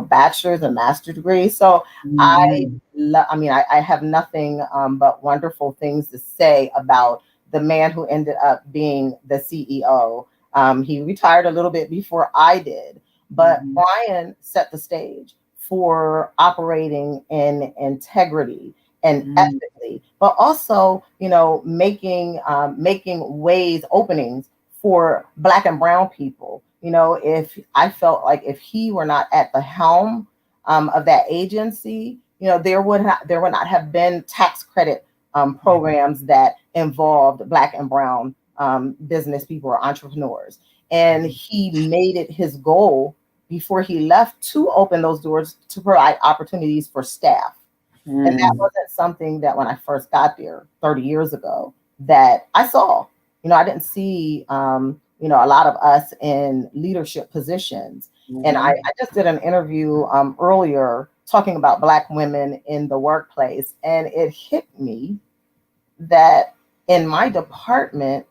bachelor's and master's degrees. So I have nothing but wonderful things to say about the man who ended up being the CEO. He retired a little bit before I did, but Brian set the stage for operating in integrity and ethically, but also, making openings for Black and brown people. If I felt like if he were not at the helm of that agency, there would not have been tax credit programs that involved Black and brown business people or entrepreneurs. And he made it his goal before he left to open those doors to provide opportunities for staff. And that wasn't something that when I first got there 30 years ago that I saw. I didn't see a lot of us in leadership positions. And I just did an interview earlier talking about Black women in the workplace. And it hit me that in my department,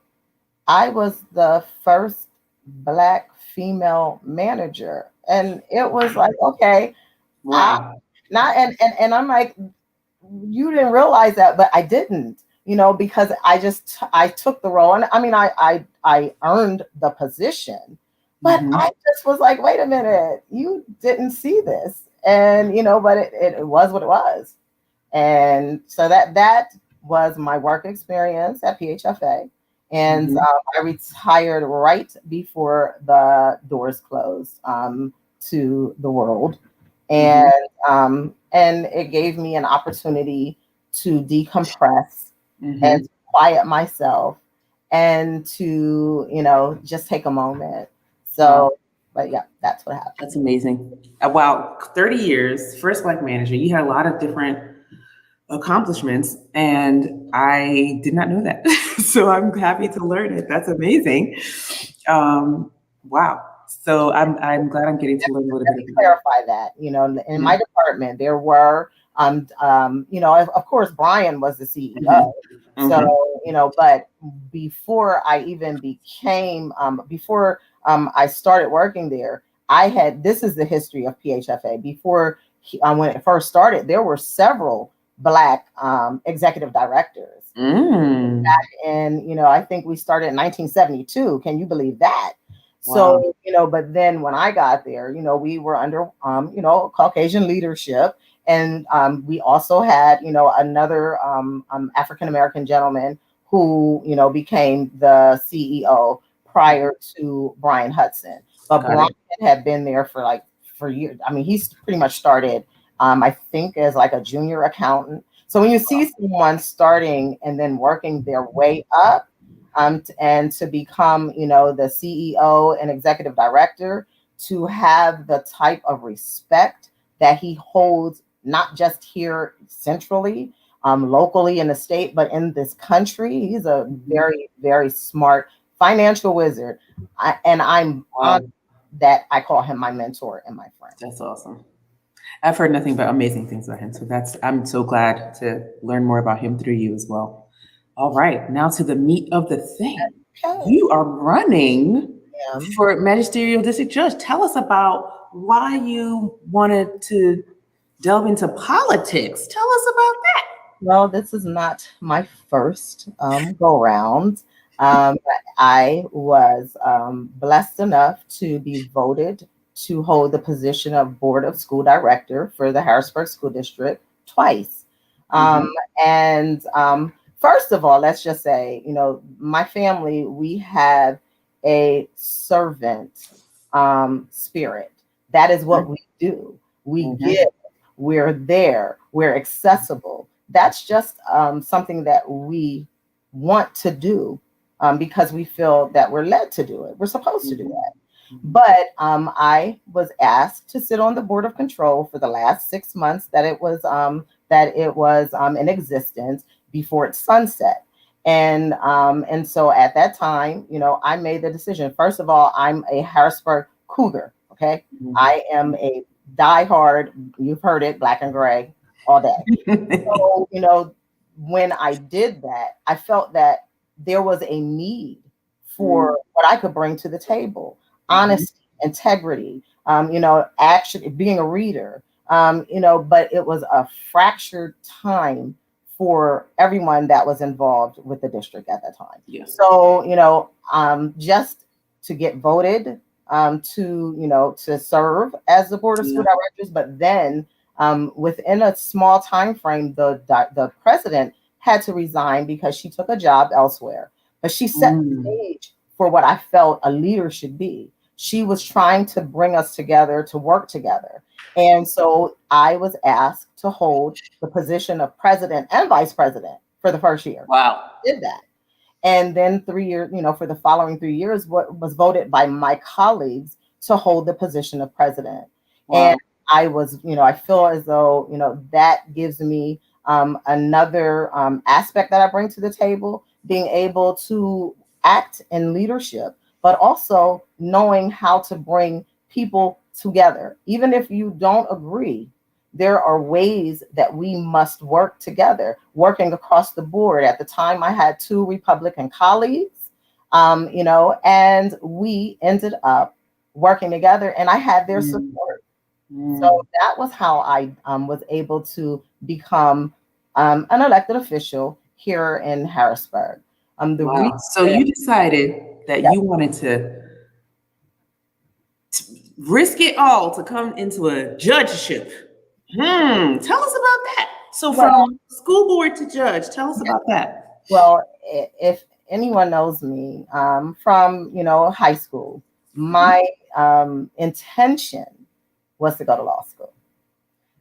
I was the first Black female manager. And it was like, okay, Wow. and I'm like, you didn't realize that, but I didn't, because I took the role. And I mean, I earned the position, but I just was like, wait a minute, you didn't see this. And, but it was what it was. And so that was my work experience at PHFA. And I retired right before the doors closed to the world. And it gave me an opportunity to decompress and to quiet myself and to, just take a moment. So, but yeah, that's what happened. That's amazing. Wow, 30 years, first Black manager. You had a lot of different accomplishments, and I did not know that. So I'm happy to learn it. That's amazing. Wow. So I'm glad I'm getting to learn a little bit. Clarify that, in my department, there were, of course, Brian was the CEO. So, but before I even became, before I started working there, this is the history of PHFA. Before, when it first started, there were several Black executive directors. Back in, I think we started in 1972. Can you believe that? Wow. So, but then when I got there, we were under, Caucasian leadership. And we also had, another African-American gentleman who, became the CEO prior to Brian Hudson. But Brian had been there for years. I mean, he's pretty much started, I think, as like a junior accountant. So when you see someone starting and then working their way up, and to become, the CEO and executive director, to have the type of respect that he holds, not just here centrally, locally in the state, but in this country. He's a very, very smart financial wizard. And I'm honored that I call him my mentor and my friend. That's awesome. I've heard nothing but amazing things about him. So I'm so glad to learn more about him through you as well. All right, now to the meat of the thing. Okay. You are running for magisterial district judge. Tell us about why you wanted to delve into politics. Tell us about that. Well, this is not my first go round. I was blessed enough to be voted to hold the position of Board of School Director for the Harrisburg School District twice. And first of all, let's just say, my family, we have a servant spirit. That is what we do. We give, we're there, we're accessible. That's just something that we want to do because we feel that we're led to do it. We're supposed to do that. But I was asked to sit on the Board of Control for the last 6 months that it was in existence before its sunset. And so at that time, I made the decision. First of all, I'm a Harrisburg Cougar. Okay, I am a diehard. You've heard it, black and gray all day. So when I did that, I felt that there was a need for what I could bring to the table. Honesty, integrity, actually being a reader, but it was a fractured time for everyone that was involved with the district at that time. Yes. So, just to get voted to serve as the Board of School Directors, but then within a small time frame, the president had to resign because she took a job elsewhere. But she set the stage for what I felt a leader should be. She was trying to bring us together to work together. And so I was asked to hold the position of president and vice president for the first year. Wow. Did that. And then 3 years, for the following 3 years, was voted by my colleagues to hold the position of president. Wow. And I was, I feel as though, that gives me another aspect that I bring to the table, being able to act in leadership, but also knowing how to bring people together. Even if you don't agree, there are ways that we must work together, working across the board. At the time, I had 2 Republican colleagues, and we ended up working together, and I had their support. So that was how I was able to become an elected official here in Harrisburg. Wow. So you decided that you wanted to risk it all to come into a judgeship. Tell us about that. So from school board to judge, tell us about that. Well, if anyone knows me from high school, my intention was to go to law school.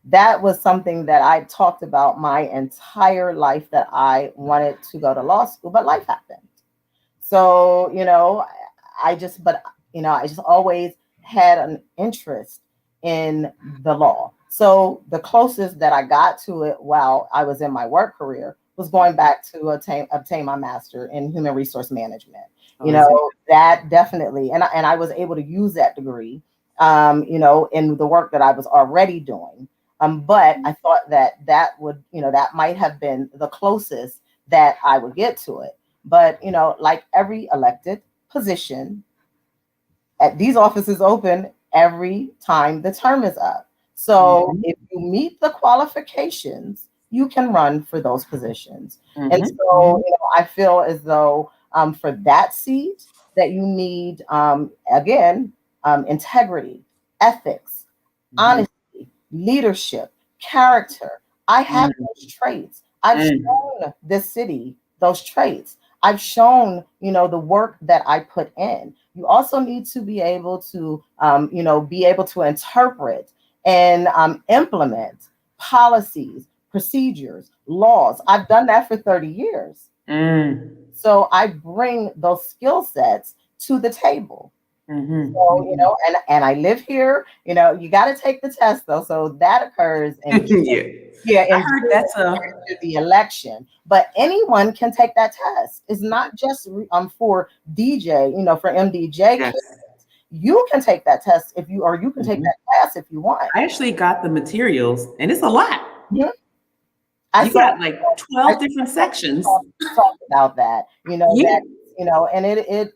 That was something that I talked about my entire life, that I wanted to go to law school, but life happened. So, I just always had an interest in the law. So the closest that I got to it while I was in my work career was going back to obtain my master in human resource management. That definitely, and I was able to use that degree, in the work that I was already doing. But I thought that would, that might have been the closest that I would get to it. But, like every elected position, at these offices open every time the term is up. So if you meet the qualifications, you can run for those positions. And so, I feel as though for that seat that you need, integrity, ethics, honesty, leadership, character. I have those traits. I've shown this city those traits. I've shown, the work that I put in. You also need to be able to, interpret and implement policies, procedures, laws. I've done that for 30 years. So I bring those skill sets to the table. So, and I live here, you got to take the test though. So that occurs in I heard that's the election, but anyone can take that test. It's not just for DJ, for MDJ. Yes. You can take that test you can take that class if you want. I actually got the materials, and it's a lot. You got like 12 different sections. Talk about that, and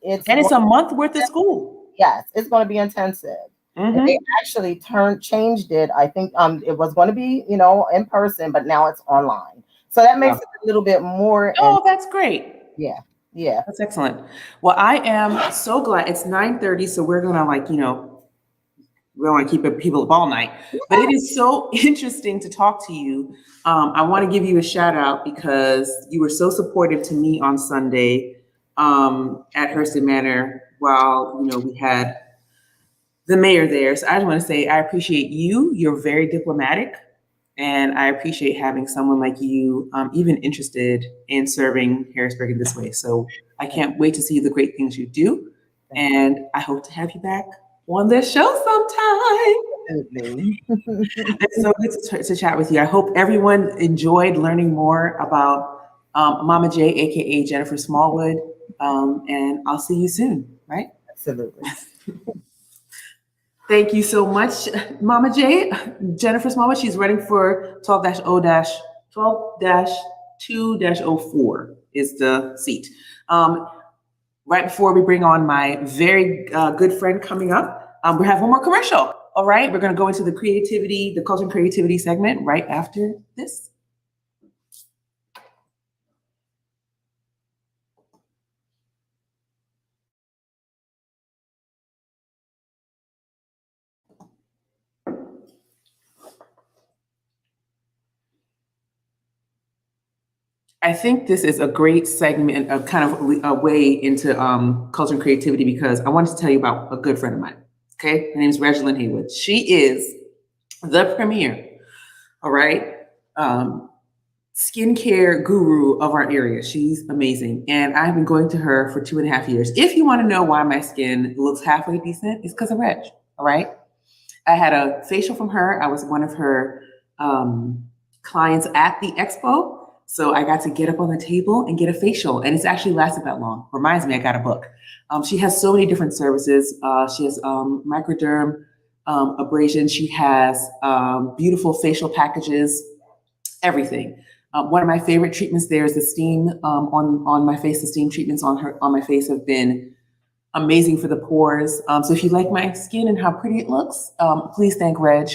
it's a month worth of school. Yes, it's going to be intensive. They actually changed it. I think it was going to be, in person, but now it's online. So that makes it a little bit more. Oh, that's great. Yeah. That's excellent. Well, I am so glad it's 9:30, so we're gonna we don't want to keep people up all night, but it is so interesting to talk to you. I want to give you a shout out because you were so supportive to me on Sunday at Hurston Manor while we had the mayor there. So I just want to say I appreciate you. You're very diplomatic, and I appreciate having someone like you even interested in serving Harrisburg in this way. So I can't wait to see the great things you do, and I hope to have you back on this show sometime. It's so good to chat with you. I hope everyone enjoyed learning more about Mama J, aka Jennifer Smallwood, and I'll see you soon. Right? Absolutely. Thank you so much, Mama J. Jennifer Smallwood, she's running for 12-2-04 is the seat. Right before we bring on my very good friend coming up, we have one more commercial. All right, we're going to go into the culture and creativity segment right after this. I think this is a great segment of kind of a way into culture and creativity because I wanted to tell you about a good friend of mine. Okay, her name is Reginald Haywood. She is the premier, all right, skincare guru of our area. She's amazing, and I've been going to her for 2.5 years. If you want to know why my skin looks halfway decent, it's because of Reg. All right, I had a facial from her. I was one of her clients at the expo. So I got to get up on the table and get a facial, and it's actually lasted that long. Reminds me, I got a book. She has so many different services. She has microderm abrasion. She has beautiful facial packages, everything. One of my favorite treatments there is the steam on my face. The steam treatments on my face have been amazing for the pores. So if you like my skin and how pretty it looks, please thank Reg.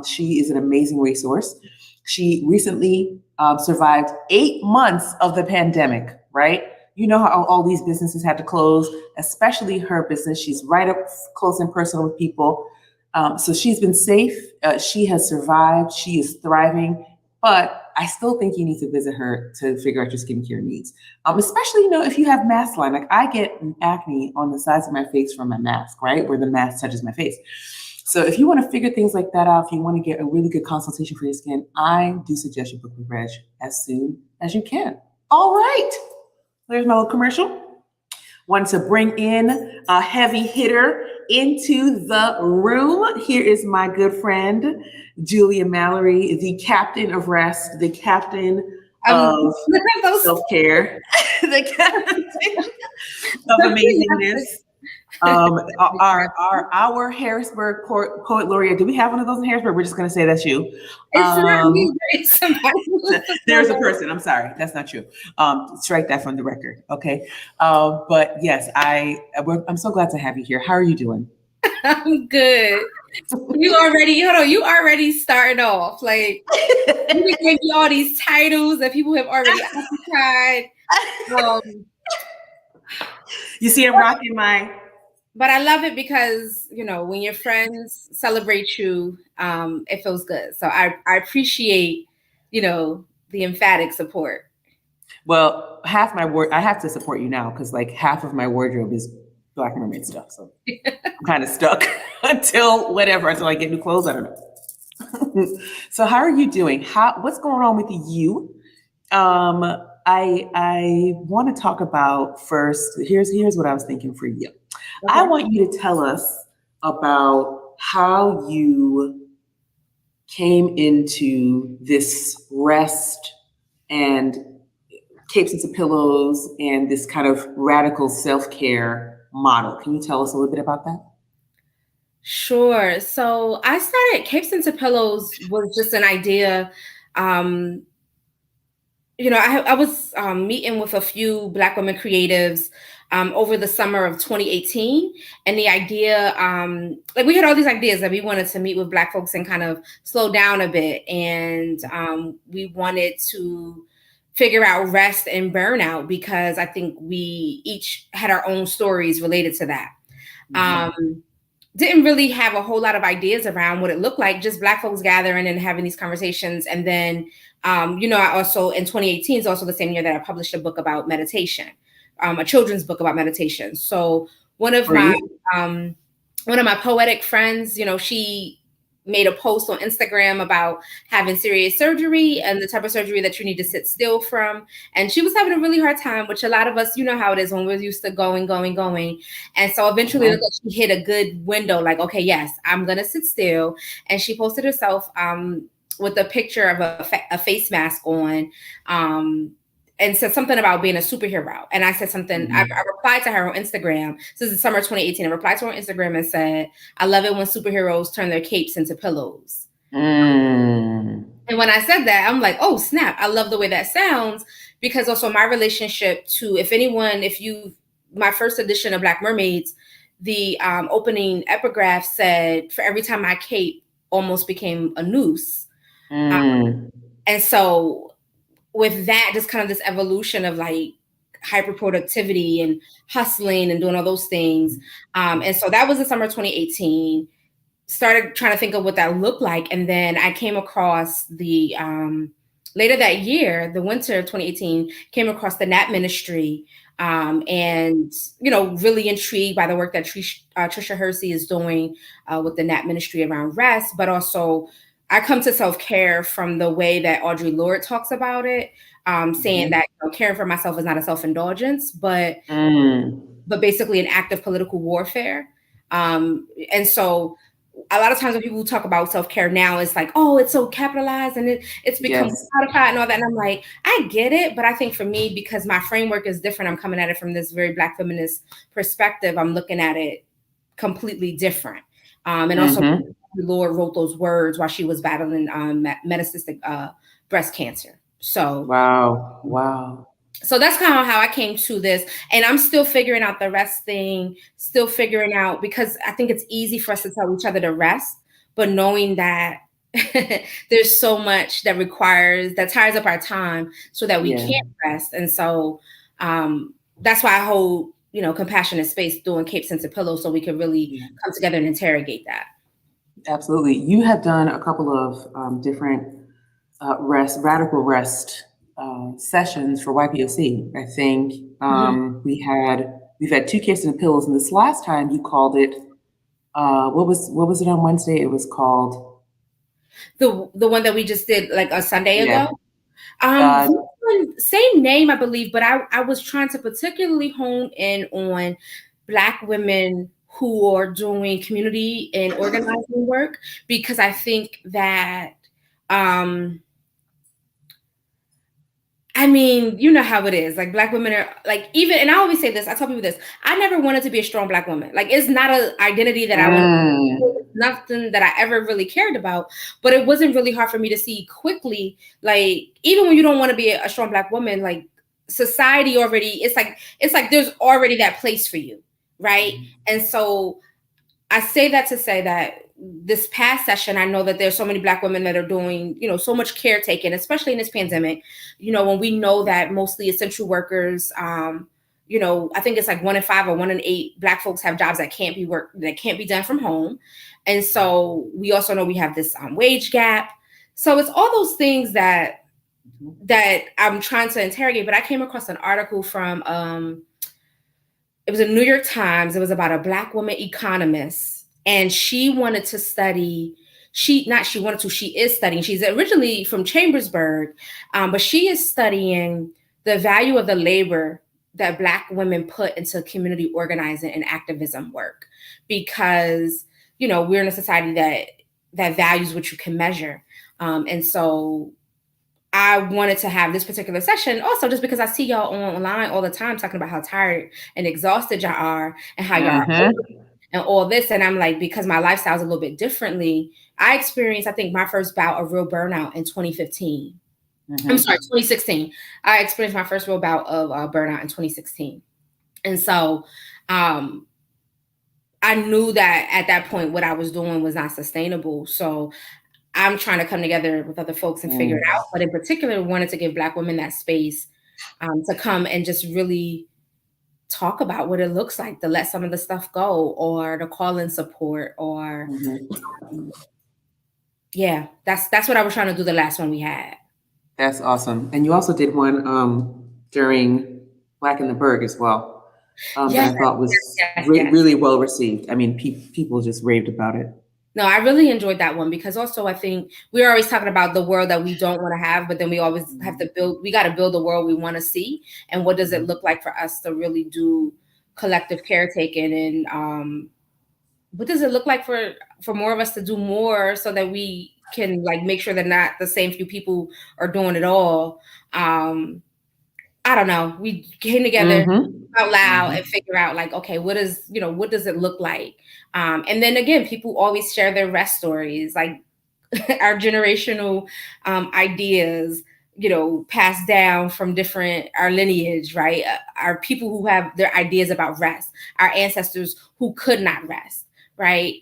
She is an amazing resource. She recently survived 8 months of the pandemic, right? You know how all these businesses had to close, especially her business. She's right up close and personal with people. So she's been safe. She has survived. She is thriving. But I still think you need to visit her to figure out your skincare needs. Especially, if you have mask line, like I get acne on the sides of my face from my mask, right? Where the mask touches my face. So if you want to figure things like that out, if you want to get a really good consultation for your skin, I do suggest you book with Reg as soon as you can. All right. There's my little commercial. Want to bring in a heavy hitter into the room. Here is my good friend, Julia Mallory, the captain of rest, the captain of self-care, the captain of amazingness. Our Harrisburg poet laureate. Do we have one of those in Harrisburg? We're just going to say that's you. It's not me. It's somebody. There's a person. I'm sorry. That's not you. Strike that from the record. Okay. But yes, I'm so glad to have you here. How are you doing? I'm good. You already started off. Like, you gave me all these titles that people have already occupied. You see, I'm rocking my... But I love it because, when your friends celebrate you, it feels good. So I appreciate, the emphatic support. Well, half my I have to support you now because like half of my wardrobe is Black mermaid stuff. So I'm kind of stuck until I get new clothes. I don't know. So how are you doing? What's going on with you? I want to talk about first, here's what I was thinking for you. Okay. I want you to tell us about how you came into this rest and capes into pillows and this kind of radical self-care model. Can you tell us a little bit about that? Sure. So I started Capes into Pillows was just an idea. I was meeting with a few Black women creatives over the summer of 2018. And the idea, we had all these ideas that we wanted to meet with Black folks and kind of slow down a bit. And we wanted to figure out rest and burnout because I think we each had our own stories related to that. Mm-hmm. Didn't really have a whole lot of ideas around what it looked like, just Black folks gathering and having these conversations. And then, I also in 2018 is also the same year that I published a book about meditation, a children's book about meditation. So one of my poetic friends, she made a post on Instagram about having serious surgery and the type of surgery that you need to sit still from. And she was having a really hard time, which a lot of us, how it is when we're used to going. And so eventually she hit a good window, like, okay, yes, I'm going to sit still. And she posted herself with a picture of a face mask on and said something about being a superhero. And I said something, I replied to her on Instagram. This is the summer of 2018. I replied to her on Instagram and said, I love it when superheroes turn their capes into pillows. And when I said that, I'm like, oh, snap. I love the way that sounds because also my relationship to, my first edition of Black Mermaids, the opening epigraph said, for every time I cape almost became a noose. And so with that, just kind of this evolution of like hyper productivity and hustling and doing all those things. And so that was the summer of 2018. Started trying to think of what that looked like. And then I came across later that year, the winter of 2018, came across the Nap Ministry and, really intrigued by the work that Trisha Hersey is doing with the Nap Ministry around rest, but also I come to self-care from the way that Audre Lorde talks about it, saying that caring for myself is not a self-indulgence, but basically an act of political warfare. And so a lot of times when people talk about self-care now, it's like, oh, it's so capitalized and it's become codified and all that. And I'm like, I get it. But I think for me, because my framework is different, I'm coming at it from this very Black feminist perspective. I'm looking at it completely different. And also, the Lord wrote those words while she was battling metastatic breast cancer. So wow. So that's kind of how I came to this. And I'm still figuring out the rest thing, still figuring out, because I think it's easy for us to tell each other to rest, but knowing that there's so much that tires up our time so that we can't rest. And so that's why I hold, compassionate space doing Cape Sense and Pillow, so we can really come together and interrogate that. Absolutely. You have done a couple of different radical rest sessions for YPOC. I think we've had 2 Capes and Pillows, and this last time you called it what was it on Wednesday? It was called the one that we just did like a Sunday ago. Same name, I believe, but I was trying to particularly hone in on Black women who are doing community and organizing work, because I think that I mean, you know how it is. Like Black women are like, even, and I always say this, I tell people this, I never wanted to be a strong Black woman. Like, it's not an identity that I want, nothing that I ever really cared about, but it wasn't really hard for me to see quickly. Like, even when you don't want to be a strong Black woman, like society already, it's like there's already that place for you. Right. And so I say that to say that this past session, I know that there's so many Black women that are doing, so much caretaking, especially in this pandemic, when we know that mostly essential workers, I think it's like 1 in 5 or 1 in 8 Black folks have jobs that can't be done from home. And so we also know we have this wage gap. So it's all those things that I'm trying to interrogate. But I came across an article from, it was in New York Times. It was about a Black woman economist. And she wanted to study, she is studying, she's originally from Chambersburg, but she is studying the value of the labor that Black women put into community organizing and activism work. Because, we're in a society that values what you can measure. And so I wanted to have this particular session also just because I see y'all online all the time talking about how tired and exhausted y'all are and how y'all are and all this. And I'm like, because my lifestyle is a little bit differently, I experienced, I think, my first bout of real burnout in 2015. I'm sorry, 2016. I experienced my first real bout of burnout in 2016. And so I knew that at that point, what I was doing was not sustainable. So I'm trying to come together with other folks and figure it out. But in particular, wanted to give Black women that space to come and just really talk about what it looks like to let some of the stuff go, or to call in support, or that's what I was trying to do the last one we had. That's awesome. And you also did one during Black in the Berg as well. That I thought was really well received. I mean, people just raved about it. No, I really enjoyed that one, because also I think we're always talking about the world that we don't want to have, but then we always have to we got to build the world we want to see. And what does it look like for us to really do collective caretaking? And what does it look like for more of us to do more so that we can like make sure that not the same few people are doing it all? I don't know. We came together out loud and figure out like, okay, what does it look like? And then again, people always share their rest stories, like our generational ideas, passed down from our lineage, right? Our people who have their ideas about rest, our ancestors who could not rest, right?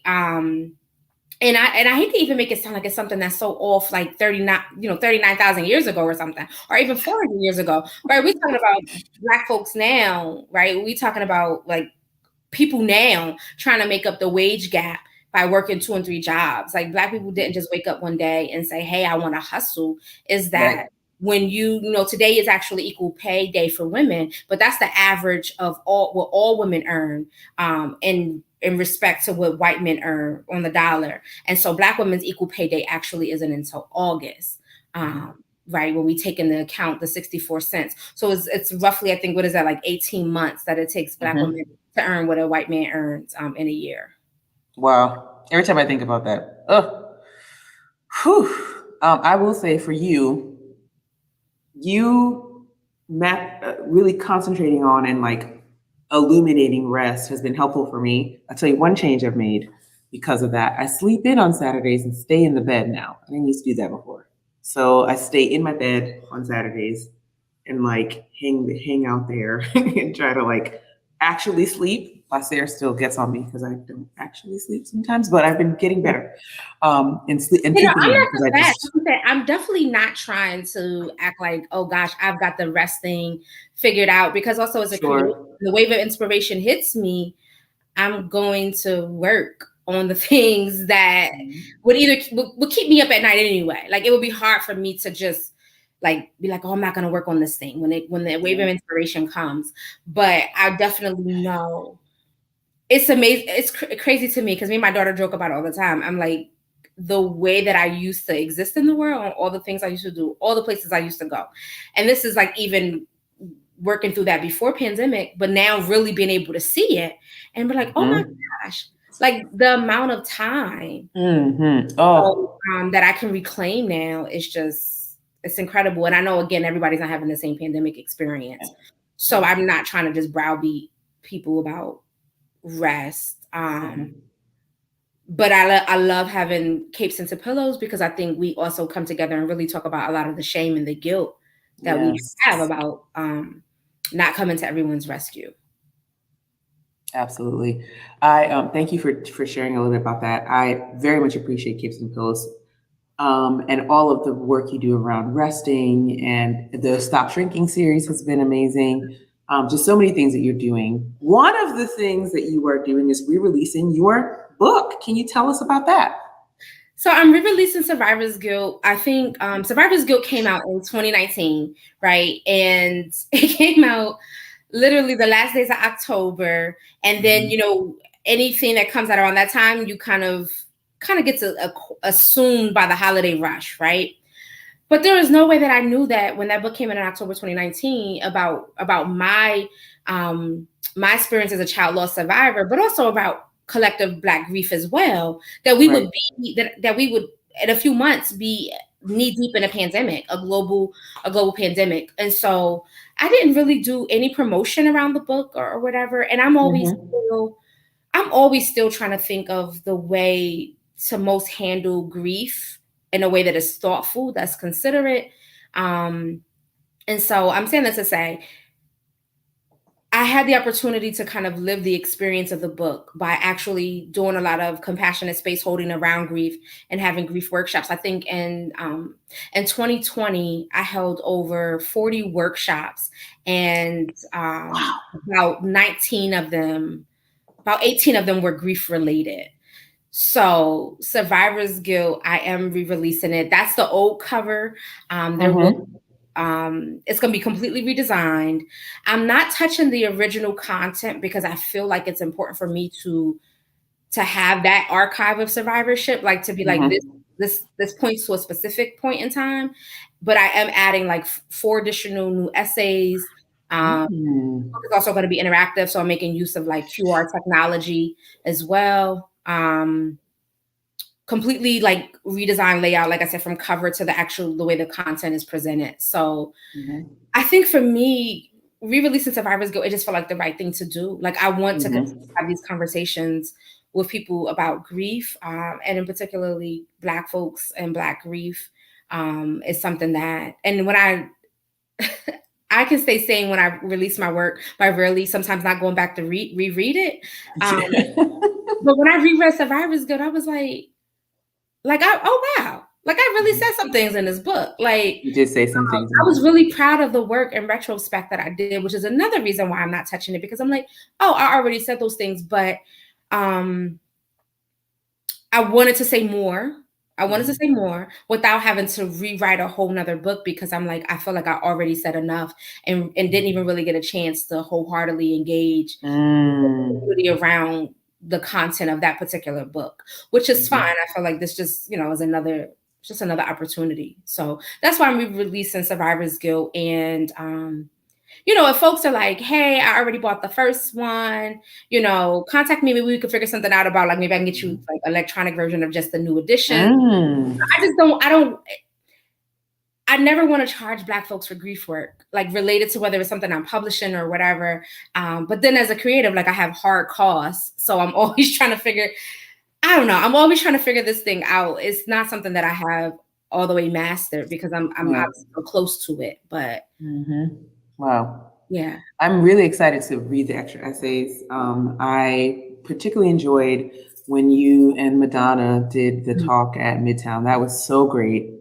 And I hate to even make it sound like it's something that's so off, like 39,000 years ago or something, or even 400 years ago, right? We're talking about Black folks now, right? We're talking about like people now trying to make up the wage gap by working 2 and 3 jobs. Like Black people didn't just wake up one day and say, hey, I want to hustle. Is that when today is actually equal pay day for women, but that's the average of what all women earn in respect to what white men earn on the dollar. And so Black women's equal pay day actually isn't until August, right? When we take into account the 64 cents. So it's roughly, I think, what is that, like 18 months that it takes Black women to earn what a white man earns in a year. Wow. Every time I think about that, I will say for you, really concentrating on and like illuminating rest has been helpful for me. I'll tell you one change I've made because of that. I sleep in on Saturdays and stay in the bed now. I didn't used to do that before. So I stay in my bed on Saturdays and like hang out there and try to like actually sleep. Sarah still gets on me because I don't actually sleep sometimes, but I've been getting better. And sleep and I'm sleeping in not because I just I'm definitely not trying to act like, oh gosh, I've got the rest thing figured out, because also as a creator, the wave of inspiration hits me, I'm going to work on the things that would keep me up at night anyway. Like it would be hard for me to just like be like, oh, I'm not going to work on this thing when the wave of inspiration comes. But I definitely know it's amazing. It's crazy to me because me and my daughter joke about it all the time. I'm like, the way that I used to exist in the world, all the things I used to do, all the places I used to go. And this is like even working through that before pandemic, but now really being able to see it and be like, oh my gosh, like the amount of time that I can reclaim now is just, it's incredible. And I know, again, everybody's not having the same pandemic experience. So I'm not trying to just browbeat people about rest. But I love having capes into pillows because I think we also come together and really talk about a lot of the shame and the guilt that we have about not coming to everyone's rescue. Absolutely. I thank you for sharing a little bit about that. I very much appreciate capes and pillows and all of the work you do around resting, and the Stop Shrinking series has been amazing. Just so many things that you're doing. One of the things that you are doing is re-releasing your book. Can you tell us about that? So I'm re-releasing Survivor's Guilt. I think Survivor's Guilt came out in 2019, right? And it came out literally the last days of October. And then, you know, anything that comes out around that time, you kind of gets assumed by the holiday rush, right? But there was no way that I knew that when that book came in October 2019 about my my experience as a child loss survivor, but also about collective Black grief as well, that we would be that we would in a few months be knee deep in a pandemic, a global pandemic. And so I didn't really do any promotion around the book or whatever. And I'm always still trying to think of the way to most handle grief in a way that is thoughtful, that's considerate. And so I'm saying that to say, I had the opportunity to kind of live the experience of the book by actually doing a lot of compassionate space holding around grief and having grief workshops. I think in 2020, I held over 40 workshops, and about 18 of them were grief related. So Survivor's Guilt, I am re-releasing it. That's the old cover. It's going to be completely redesigned. I'm not touching the original content because I feel like it's important for me to have that archive of survivorship, like to be like this points to a specific point in time. But I am adding like 4 additional new essays. It's also going to be interactive, so I'm making use of like QR technology as well. Completely like redesigned layout, like I said, from cover to the way the content is presented. So I think for me, re-releasing Survivor's Guilt, it just felt like the right thing to do. Like I want to continue to have these conversations with people about grief, and in particularly Black folks and Black grief is something that, and when I can stay sane when I release my work by really sometimes not going back to reread it. But when I reread Survivor's Guilt, I was like, oh wow, like I really said some things in this book. Like you did say some things. I was really proud of the work in retrospect that I did, which is another reason why I'm not touching it, because I'm like, oh, I already said those things, but I wanted to say more. I wanted to say more without having to rewrite a whole nother book, because I'm like, I feel like I already said enough and didn't even really get a chance to wholeheartedly engage around the content of that particular book, which is fine. I feel like this just, is another opportunity. So that's why I'm releasing Survivor's Guilt. And you know, if folks are like, hey, I already bought the first one, you know, contact me. Maybe we could figure something out about, like, maybe I can get you like electronic version of just the new edition. I never want to charge Black folks for grief work, like related to whether it's something I'm publishing or whatever. But then as a creative, like I have hard costs. So I'm always trying to figure, I don't know. I'm always trying to figure this thing out. It's not something that I have all the way mastered because I'm so close to it, but. Wow. Yeah. I'm really excited to read the extra essays. I particularly enjoyed when you and Madonna did the talk at Midtown. That was so great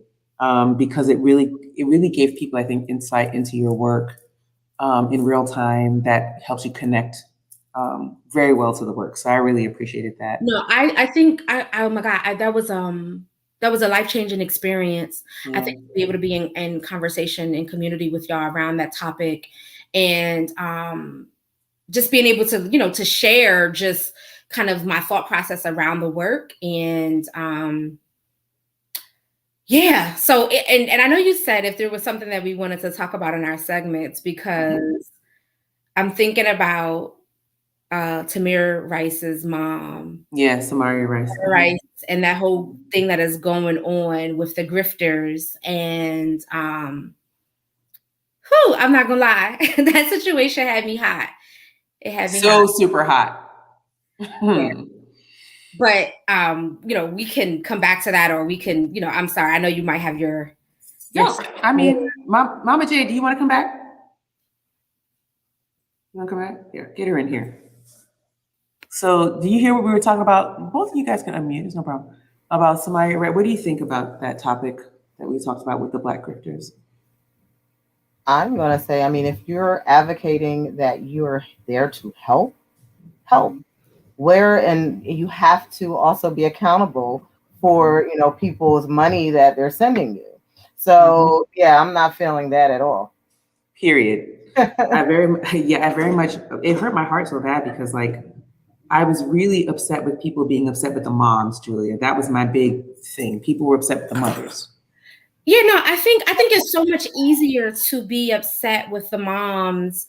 because it really gave people, I think, insight into your work in real time that helps you connect very well to the work. So I really appreciated that. No, I think oh my God, that was a life-changing experience. I think to be able to be in conversation and community with y'all around that topic, and just being able to, you know, to share just kind of my thought process around the work. And yeah, so and I know you said if there was something that we wanted to talk about in our segments, because I'm thinking about Tamir Rice's mom. Yeah, Samaria Rice. And that whole thing that is going on with the grifters. And I'm not gonna lie, that situation had me hot. It had me so hot. Super hot. Yeah. But you know, we can come back to that, or we can, you know, I'm sorry, I know you might have your I mean, Mama J, do you want to come back? You want to come back? Here, get her in here. So do you hear what we were talking about? Both of you guys can unmute, there's no problem. About Samaria, right? What do you think about that topic that we talked about with the Black grifters? I'm going to say, I mean, if you're advocating that you're there to help, and you have to also be accountable for, you know, people's money that they're sending you. So yeah, I'm not feeling that at all. Period. I very much, it hurt my heart so bad because, like, I was really upset with people being upset with the moms, Julia. That was my big thing. People were upset with the mothers. Yeah, no, I think it's so much easier to be upset with the moms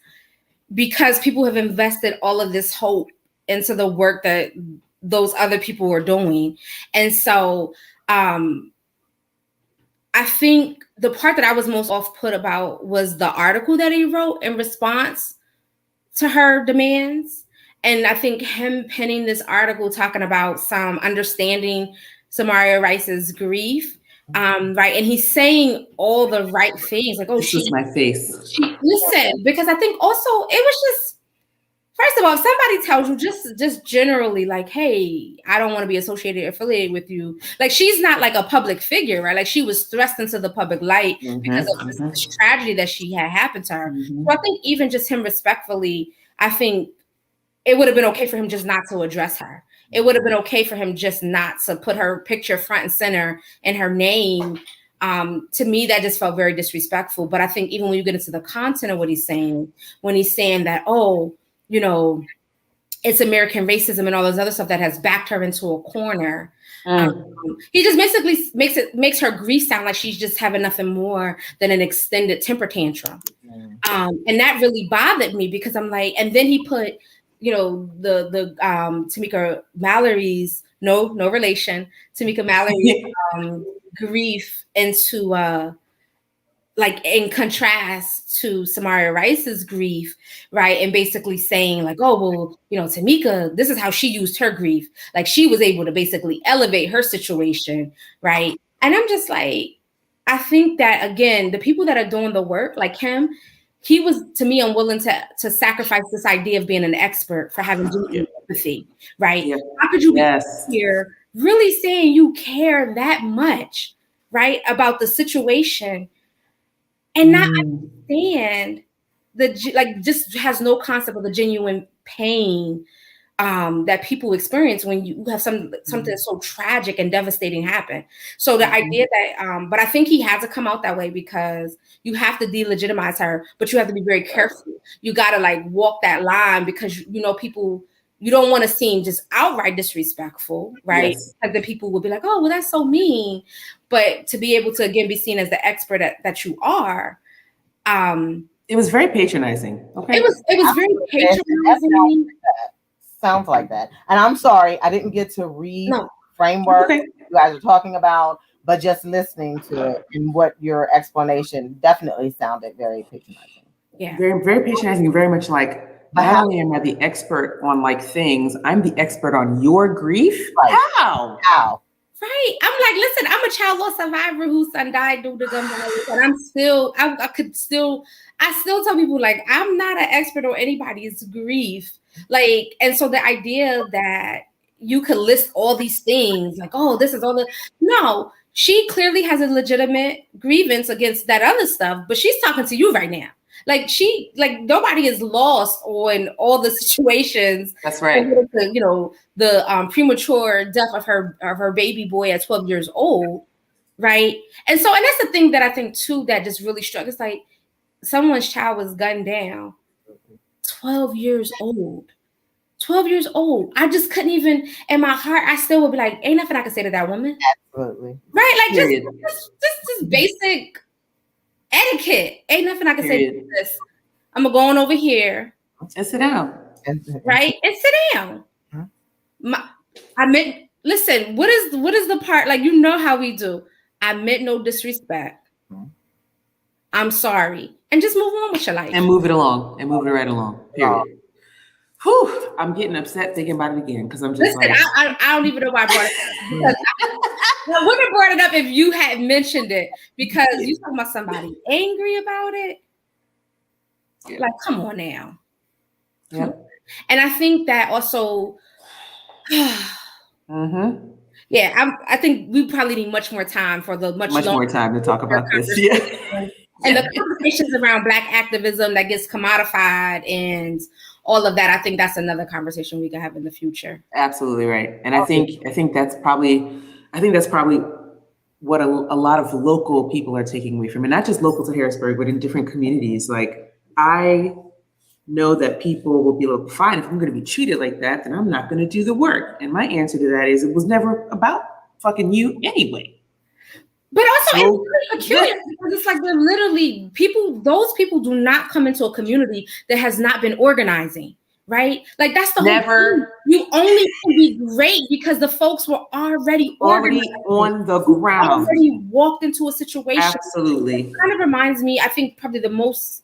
because people have invested all of this hope into the work that those other people were doing. And so I think the part that I was most off-put about was the article that he wrote in response to her demands. And I think him penning this article talking about some understanding Samaria Rice's grief, right? And he's saying all the right things, like, oh, this is my face. Listen, because I think also it was just, first of all, if somebody tells you just generally, like, hey, I don't want to be affiliated with you. Like, she's not like a public figure, right? Like, she was thrust into the public light because of this tragedy that she had happened to her. So I think even just him respectfully, I think it would have been okay for him just not to address her. It would have been okay for him just not to put her picture front and center and her name. To me, that just felt very disrespectful. But I think even when you get into the content of what he's saying, when he's saying that, oh, you know, it's American racism and all those other stuff that has backed her into a corner. He just basically makes her grief sound like she's just having nothing more than an extended temper tantrum. And that really bothered me because I'm like, and then he put, you know, the Tamika Mallory's, no relation, Tamika Mallory's grief into like in contrast to Samaria Rice's grief, right? And basically saying like, oh, well, you know, Tamika, this is how she used her grief. Like she was able to basically elevate her situation, right? And I'm just like, I think that, again, the people that are doing the work, like him, he was, to me, unwilling to sacrifice this idea of being an expert for having genuine empathy, right? Yeah. How could you be here really saying you care that much, right, about the situation and not understand just has no concept of the genuine pain that people experience when you have something so tragic and devastating happen. So the idea that, but I think he had to come out that way because you have to delegitimize her, but you have to be very careful. You got to like walk that line because, you know, people, you don't want to seem just outright disrespectful, right? Yes. Because then people will be like, oh, well, that's so mean. But to be able to, again, be seen as the expert that you are, It was very patronizing. Okay. It was very patronizing. Sounds like that. And I'm sorry, I didn't get to read framework you guys are talking about, but just listening to it and what your explanation definitely sounded very patronizing. Yeah. Very, very patronizing and very much like, not only am I the expert on like things, I'm the expert on your grief. Right. How? Right. I'm like, listen, I'm a child loss survivor whose son died due to gun violence, and I'm still, I still tell people like, I'm not an expert on anybody's grief. Like, and so the idea that you could list all these things, like, oh, this is all no, she clearly has a legitimate grievance against that other stuff, but she's talking to you right now. Like nobody is lost on all the situations. That's right. The premature death of her baby boy at 12 years old, right? And that's the thing that I think too that just really struck. It's like someone's child was gunned down, 12 years old. 12 years old. I just couldn't even, in my heart, I still would be like, ain't nothing I can say to that woman. Absolutely. Right? Like just basic etiquette. Ain't nothing I can say to this. I'm gonna go on over here and sit down. Right? And sit down. I meant, listen, what is the part, like, you know how we do. I meant no disrespect. I'm sorry. And just move on with your life. And move it along. And move it right along. Period. Whew, I'm getting upset thinking about it again because I'm just like, I don't even know why I brought it up. I wouldn't have brought it up if you had mentioned it, because you talking about somebody angry about it. Yeah. Like, come on now. Yeah. And I think that also, yeah, I think we probably need much more time for the much more time to talk about this. Yeah. And the conversations around Black activism that gets commodified and all of that, I think that's another conversation we can have in the future. Absolutely right. And I think that's probably what a lot of local people are taking away from it, not just local to Harrisburg, but in different communities. Like, I know that people will be like, fine, if I'm going to be treated like that, then I'm not going to do the work. And my answer to that is, it was never about fucking you anyway. But also, it's really peculiar because it's like they're literally those people do not come into a community that has not been organizing, right? Like, that's the whole thing. You only can be great because the folks were already on the ground. Already walked into a situation. Absolutely. It kind of reminds me, I think probably the most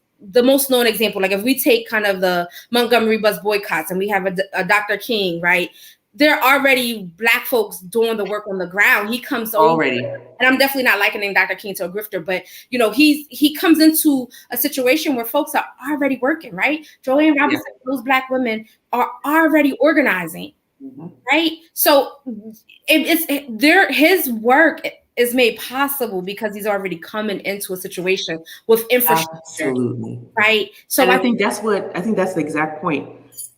known example, like if we take kind of the Montgomery bus boycotts and we have a Dr. King, right? There are already Black folks doing the work on the ground. He comes already, and I'm definitely not likening Dr. King to a grifter, but he comes into a situation where folks are already working, right? Joanne Robinson, those Black women are already organizing, right? So his work is made possible because he's already coming into a situation with infrastructure. Absolutely. Right. So and I think that's the exact point.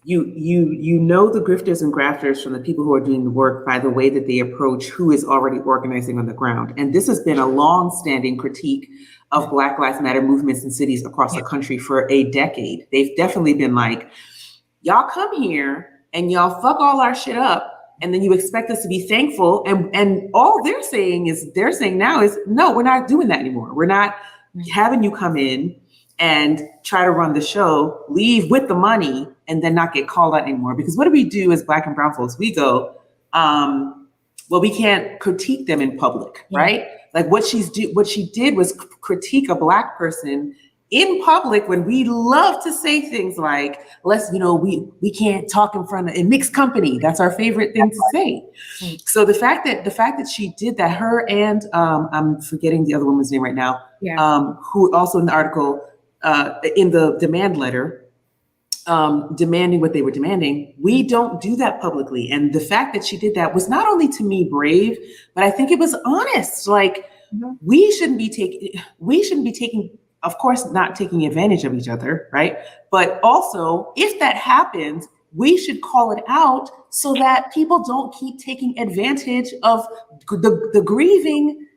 You know the grifters and grafters from the people who are doing the work by the way that they approach who is already organizing on the ground. And this has been a long-standing critique of Black Lives Matter movements in cities across the country for a decade. They've definitely been like, y'all come here and y'all fuck all our shit up, and then you expect us to be thankful. And all they're saying now is, no, we're not doing that anymore. We're not having you come in and try to run the show, leave with the money, and then not get called out anymore. Because what do we do as Black and brown folks? We go, well, we can't critique them in public, right? Like what she did was critique a Black person in public when we love to say things like, we can't talk in mixed company. That's our favorite thing to say. So the fact that she did that, her and I'm forgetting the other woman's name right now, who also in the article, in the demand letter, demanding what they were demanding, we don't do that publicly. And the fact that she did that was not only, to me, brave, but I think it was honest. Like, we shouldn't be taking, of course, not taking advantage of each other, right? But also, if that happens, we should call it out so that people don't keep taking advantage of the grieving.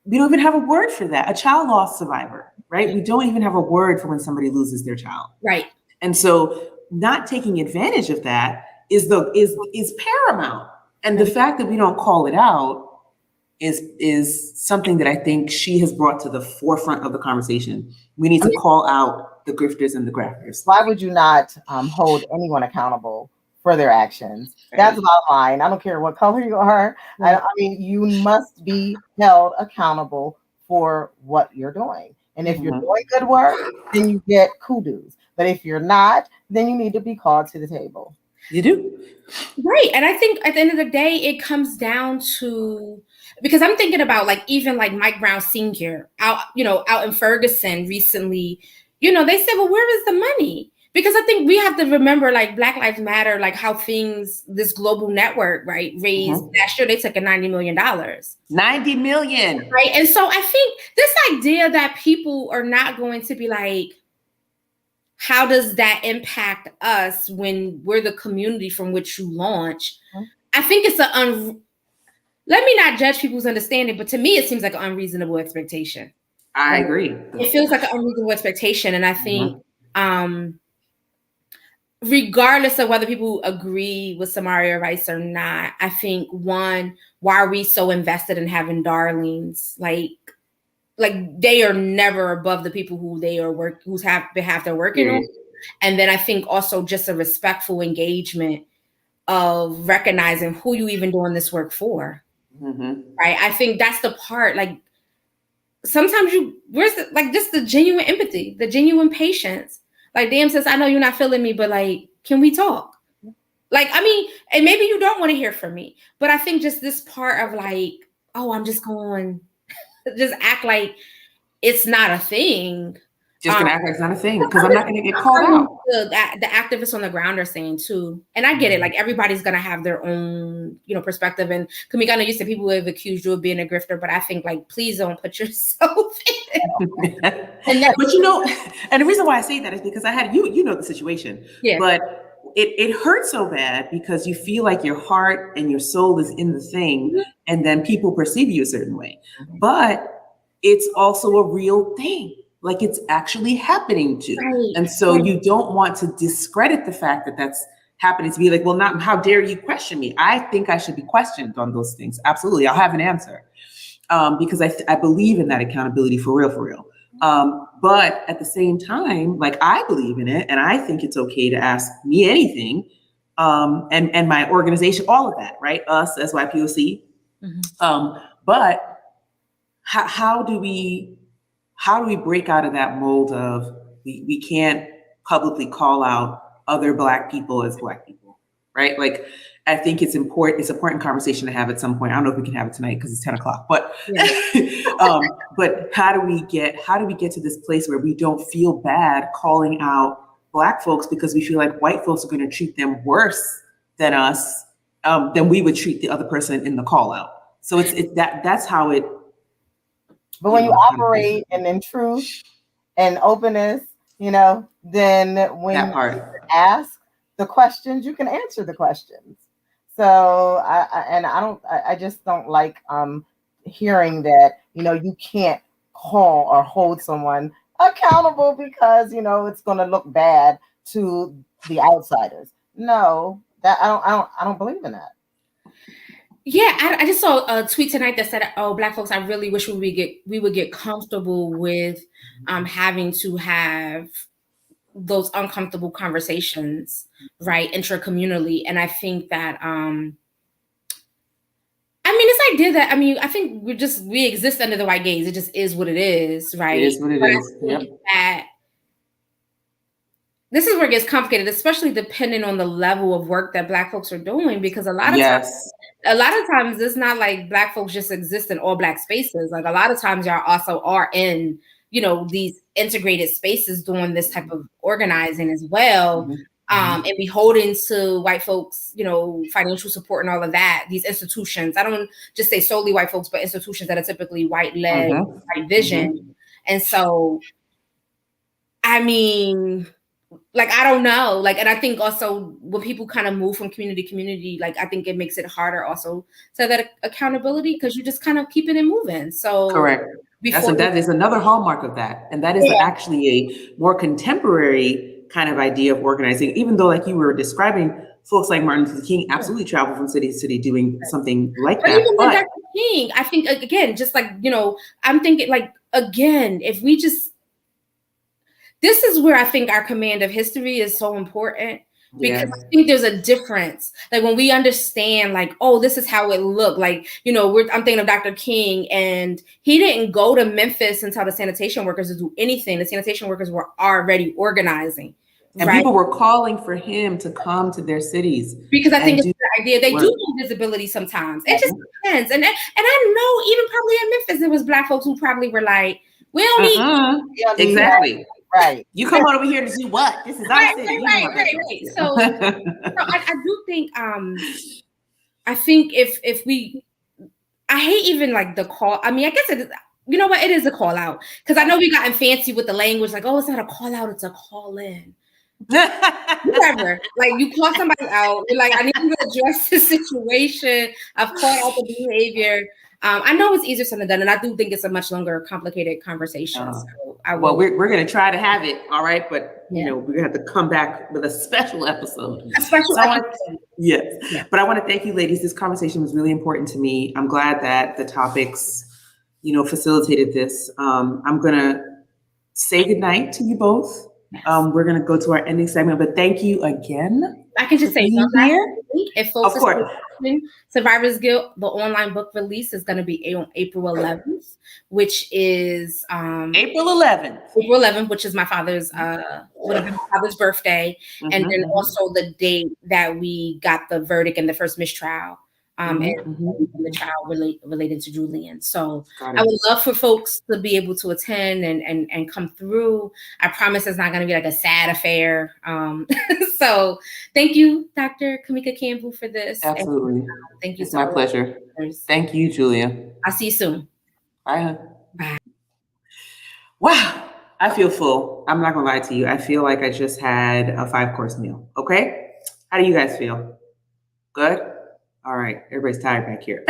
We don't even have a word for that. A child loss survivor, right? We don't even have a word for when somebody loses their child. Right. And so not taking advantage of that is paramount. And the fact that we don't call it out is something that I think she has brought to the forefront of the conversation. We need to call out the grifters and the grafters. Why would you not hold anyone accountable for their actions? That's the bottom line. I don't care what color you are. I mean, you must be held accountable for what you're doing. And if you're doing good work, then you get kudos. But if you're not, then you need to be called to the table. You do. Right. And I think at the end of the day, it comes down to, because I'm thinking about like even like Mike Brown Sr. out in Ferguson recently, they said, well, where is the money? Because I think we have to remember like Black Lives Matter, like how this global network, right, raised last year, they took in $90 million. 90 million. Right. And so I think this idea that people are not going to be like, how does that impact us when we're the community from which you launch? I think it's let me not judge people's understanding, but to me, it seems like an unreasonable expectation. I agree. It feels like an unreasonable expectation. And I think regardless of whether people agree with Samaria Rice or not, I think one, why are we so invested in having darlings? Like they are never above the people whose behalf they're working on. And then I think also just a respectful engagement of recognizing who you even doing this work for. Right. I think that's the part, like sometimes just the genuine empathy, the genuine patience. Like Dan says, I know you're not feeling me, but like, can we talk? Like, I mean, and maybe you don't want to hear from me, but I think just this part of like, oh, I'm just going just act like it's not a thing. Just gonna act like it's not a thing because I'm not gonna get called out. The activists on the ground are saying too, and I get it. Like everybody's gonna have their own, perspective. And Kimeka, I know you said people have accused you of being a grifter, but I think like please don't put yourself in. But and the reason why I say that is because I had you know the situation. Yeah. But it hurts so bad because you feel like your heart and your soul is in the thing, and then people perceive you a certain way. But it's also a real thing. Like it's actually happening to. Right. And so you don't want to discredit the fact that that's happening, to be like, well, not how dare you question me? I think I should be questioned on those things. Absolutely. I'll have an answer. Because I believe in that accountability for real. But at the same time, like I believe in it and I think it's okay to ask me anything. And my organization, all of that, right? Us as YPOC. But how do we break out of that mold of we can't publicly call out other Black people as Black people, right? Like, I think it's important. It's an important conversation to have at some point. I don't know if we can have it tonight because it's 10 o'clock, but, but how do we get to this place where we don't feel bad calling out Black folks because we feel like white folks are going to treat them worse than us, than we would treat the other person in the call out. So that's how it. But when you operate in truth and openness, then when you ask the questions, you can answer the questions. So I just don't like hearing that, you can't call or hold someone accountable because, it's going to look bad to the outsiders. No, that I don't believe in that. Yeah, I just saw a tweet tonight that said, "Oh, Black folks, I really wish we would get comfortable with having to have those uncomfortable conversations, right, intracommunally." And I think that, this idea that I think we exist under the white gaze. It just is what it is, right? It is what it is. Yep. That this is where it gets complicated, especially depending on the level of work that Black folks are doing, because a lot of times it's not like Black folks just exist in all Black spaces. Like a lot of times y'all also are in, these integrated spaces doing this type of organizing as well. And beholden to white folks, financial support and all of that, these institutions. I don't just say solely white folks, but institutions that are typically white-led, white vision. And so, I don't know. And I think also when people kind of move from community to community, I think it makes it harder also to that accountability because you just kind of keep it moving. So correct. That is another hallmark of that. And that is actually a more contemporary kind of idea of organizing, even though like you were describing, folks like Martin Luther King absolutely travel from city to city doing something like that. Even Dr. King, I think, again, just I'm thinking again, if we just, this is where I think our command of history is so important. Because Yeah. I think there's a difference. Like when we understand, like, oh, this is how it looked. Like, you know, I'm thinking of Dr. King, and he didn't go to Memphis and tell the sanitation workers to do anything. The sanitation workers were already organizing. And right? people were calling for him to come to their cities. Because I think and it's the idea. They do need visibility sometimes. It just depends. And I know even probably in Memphis, there was Black folks who probably were like, we don't need exactly. Right. You come on over here to do what? This is our city. Right. So I do think I think if we, I hate even like the call. I mean, I guess it is, you know what? It is a call out, because I know we gotten fancy with the language, like, oh, it's not a call out, it's a call in. Whatever. Like you call somebody out, you're like, I need you to address the situation. I've called out the behavior. I know it's easier said than done, and I do think it's a much longer, complicated conversation. So well, we're going to try to have it, all right, but you know, we're going to have to come back with a special episode. A special episode. Yes, but I want to thank you, ladies. This conversation was really important to me. I'm glad that the topics, you know, facilitated this. I'm going to say goodnight to you both. Yes. We're going to go to our ending segment, but thank you again. I can just say here. If folks are watching Survivor's Guild, the online book release is going to be on April 11th, which is April 11th, which is my father's would have been my father's birthday, and then also the date that we got the verdict in the first mistrial. And the trial related to Julian. So I would love for folks to be able to attend and come through. I promise it's not going to be like a sad affair. So thank you, Dr. Kimeka Campbell, for this. Absolutely. And, thank you. It's my pleasure. Thank you, Julia. I'll see you soon. Bye. Bye. Wow. I feel full. I'm not going to lie to you. I feel like I just had a 5-course meal. Okay. How do you guys feel? Good? All right, everybody's tired back here.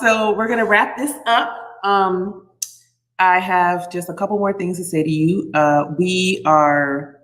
So we're gonna wrap this up. I have just a couple more things to say to you. We are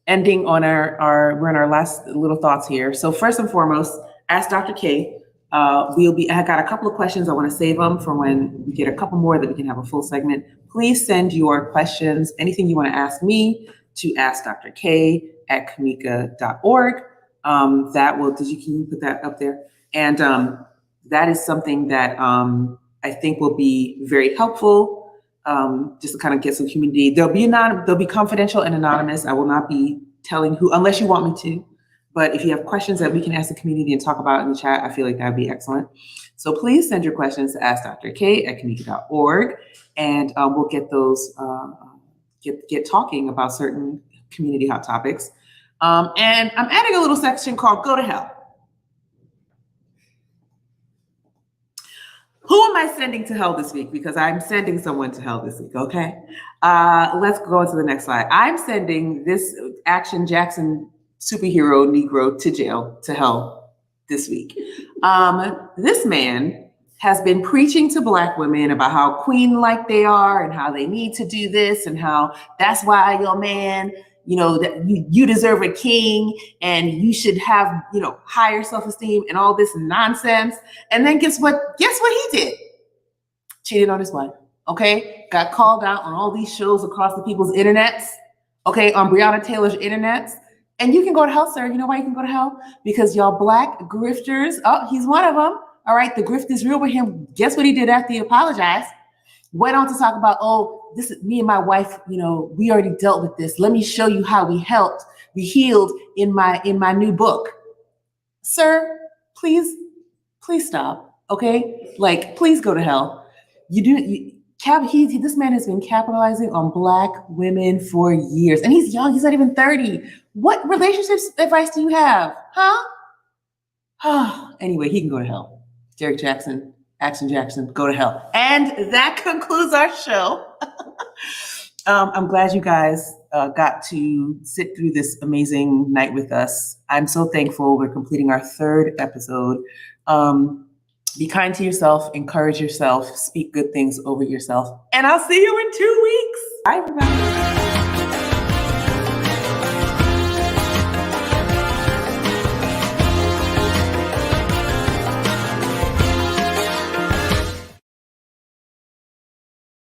ending on we're in our last little thoughts here. So first and foremost, ask Dr. K. I got a couple of questions. I want to save them for when we get a couple more that we can have a full segment. Please send your questions, anything you want to ask me, to Ask Dr. K at Kimeka.org. Can you put that up there? And that is something that I think will be very helpful, just to kind of get some community. They'll be confidential and anonymous. I will not be telling who, unless you want me to. But if you have questions that we can ask the community and talk about in the chat, I feel like that'd be excellent. So please send your questions to Ask Dr. K at Kimeka.org, and we'll get those, get talking about certain community hot topics. And I'm adding a little section called Go to Hell. Who am I sending to hell this week? Because I'm sending someone to hell this week, okay? Let's go on to the next slide. I'm sending this Action Jackson superhero Negro to jail, to hell this week. This man has been preaching to Black women about how queen-like they are and how they need to do this and how that's why your man, you know, that you deserve a king and you should have, you know, higher self-esteem and all this nonsense. And then guess what he did? Cheated on his wife, okay? Got called out on all these shows across the people's internets, okay? On Breonna Taylor's internets. And you can go to hell, sir. You know why you can go to hell? Because y'all Black grifters, oh, he's one of them. All right, the grift is real with him. Guess what he did after he apologized? Went on to talk about, oh, this is me and my wife, you know, we already dealt with this. Let me show you how we healed in my new book. Sir, please stop, okay? Like, please go to hell. This man has been capitalizing on Black women for years, and he's young. He's not even 30. What relationships advice do you have, huh? Anyway, he can go to hell. Derek Jackson, Action Jackson, go to hell. And that concludes our show. I'm glad you guys got to sit through this amazing night with us. I'm so thankful. We're completing our 3rd episode. Be kind to yourself, encourage yourself, speak good things over yourself. And I'll see you in 2 weeks. Bye, everybody.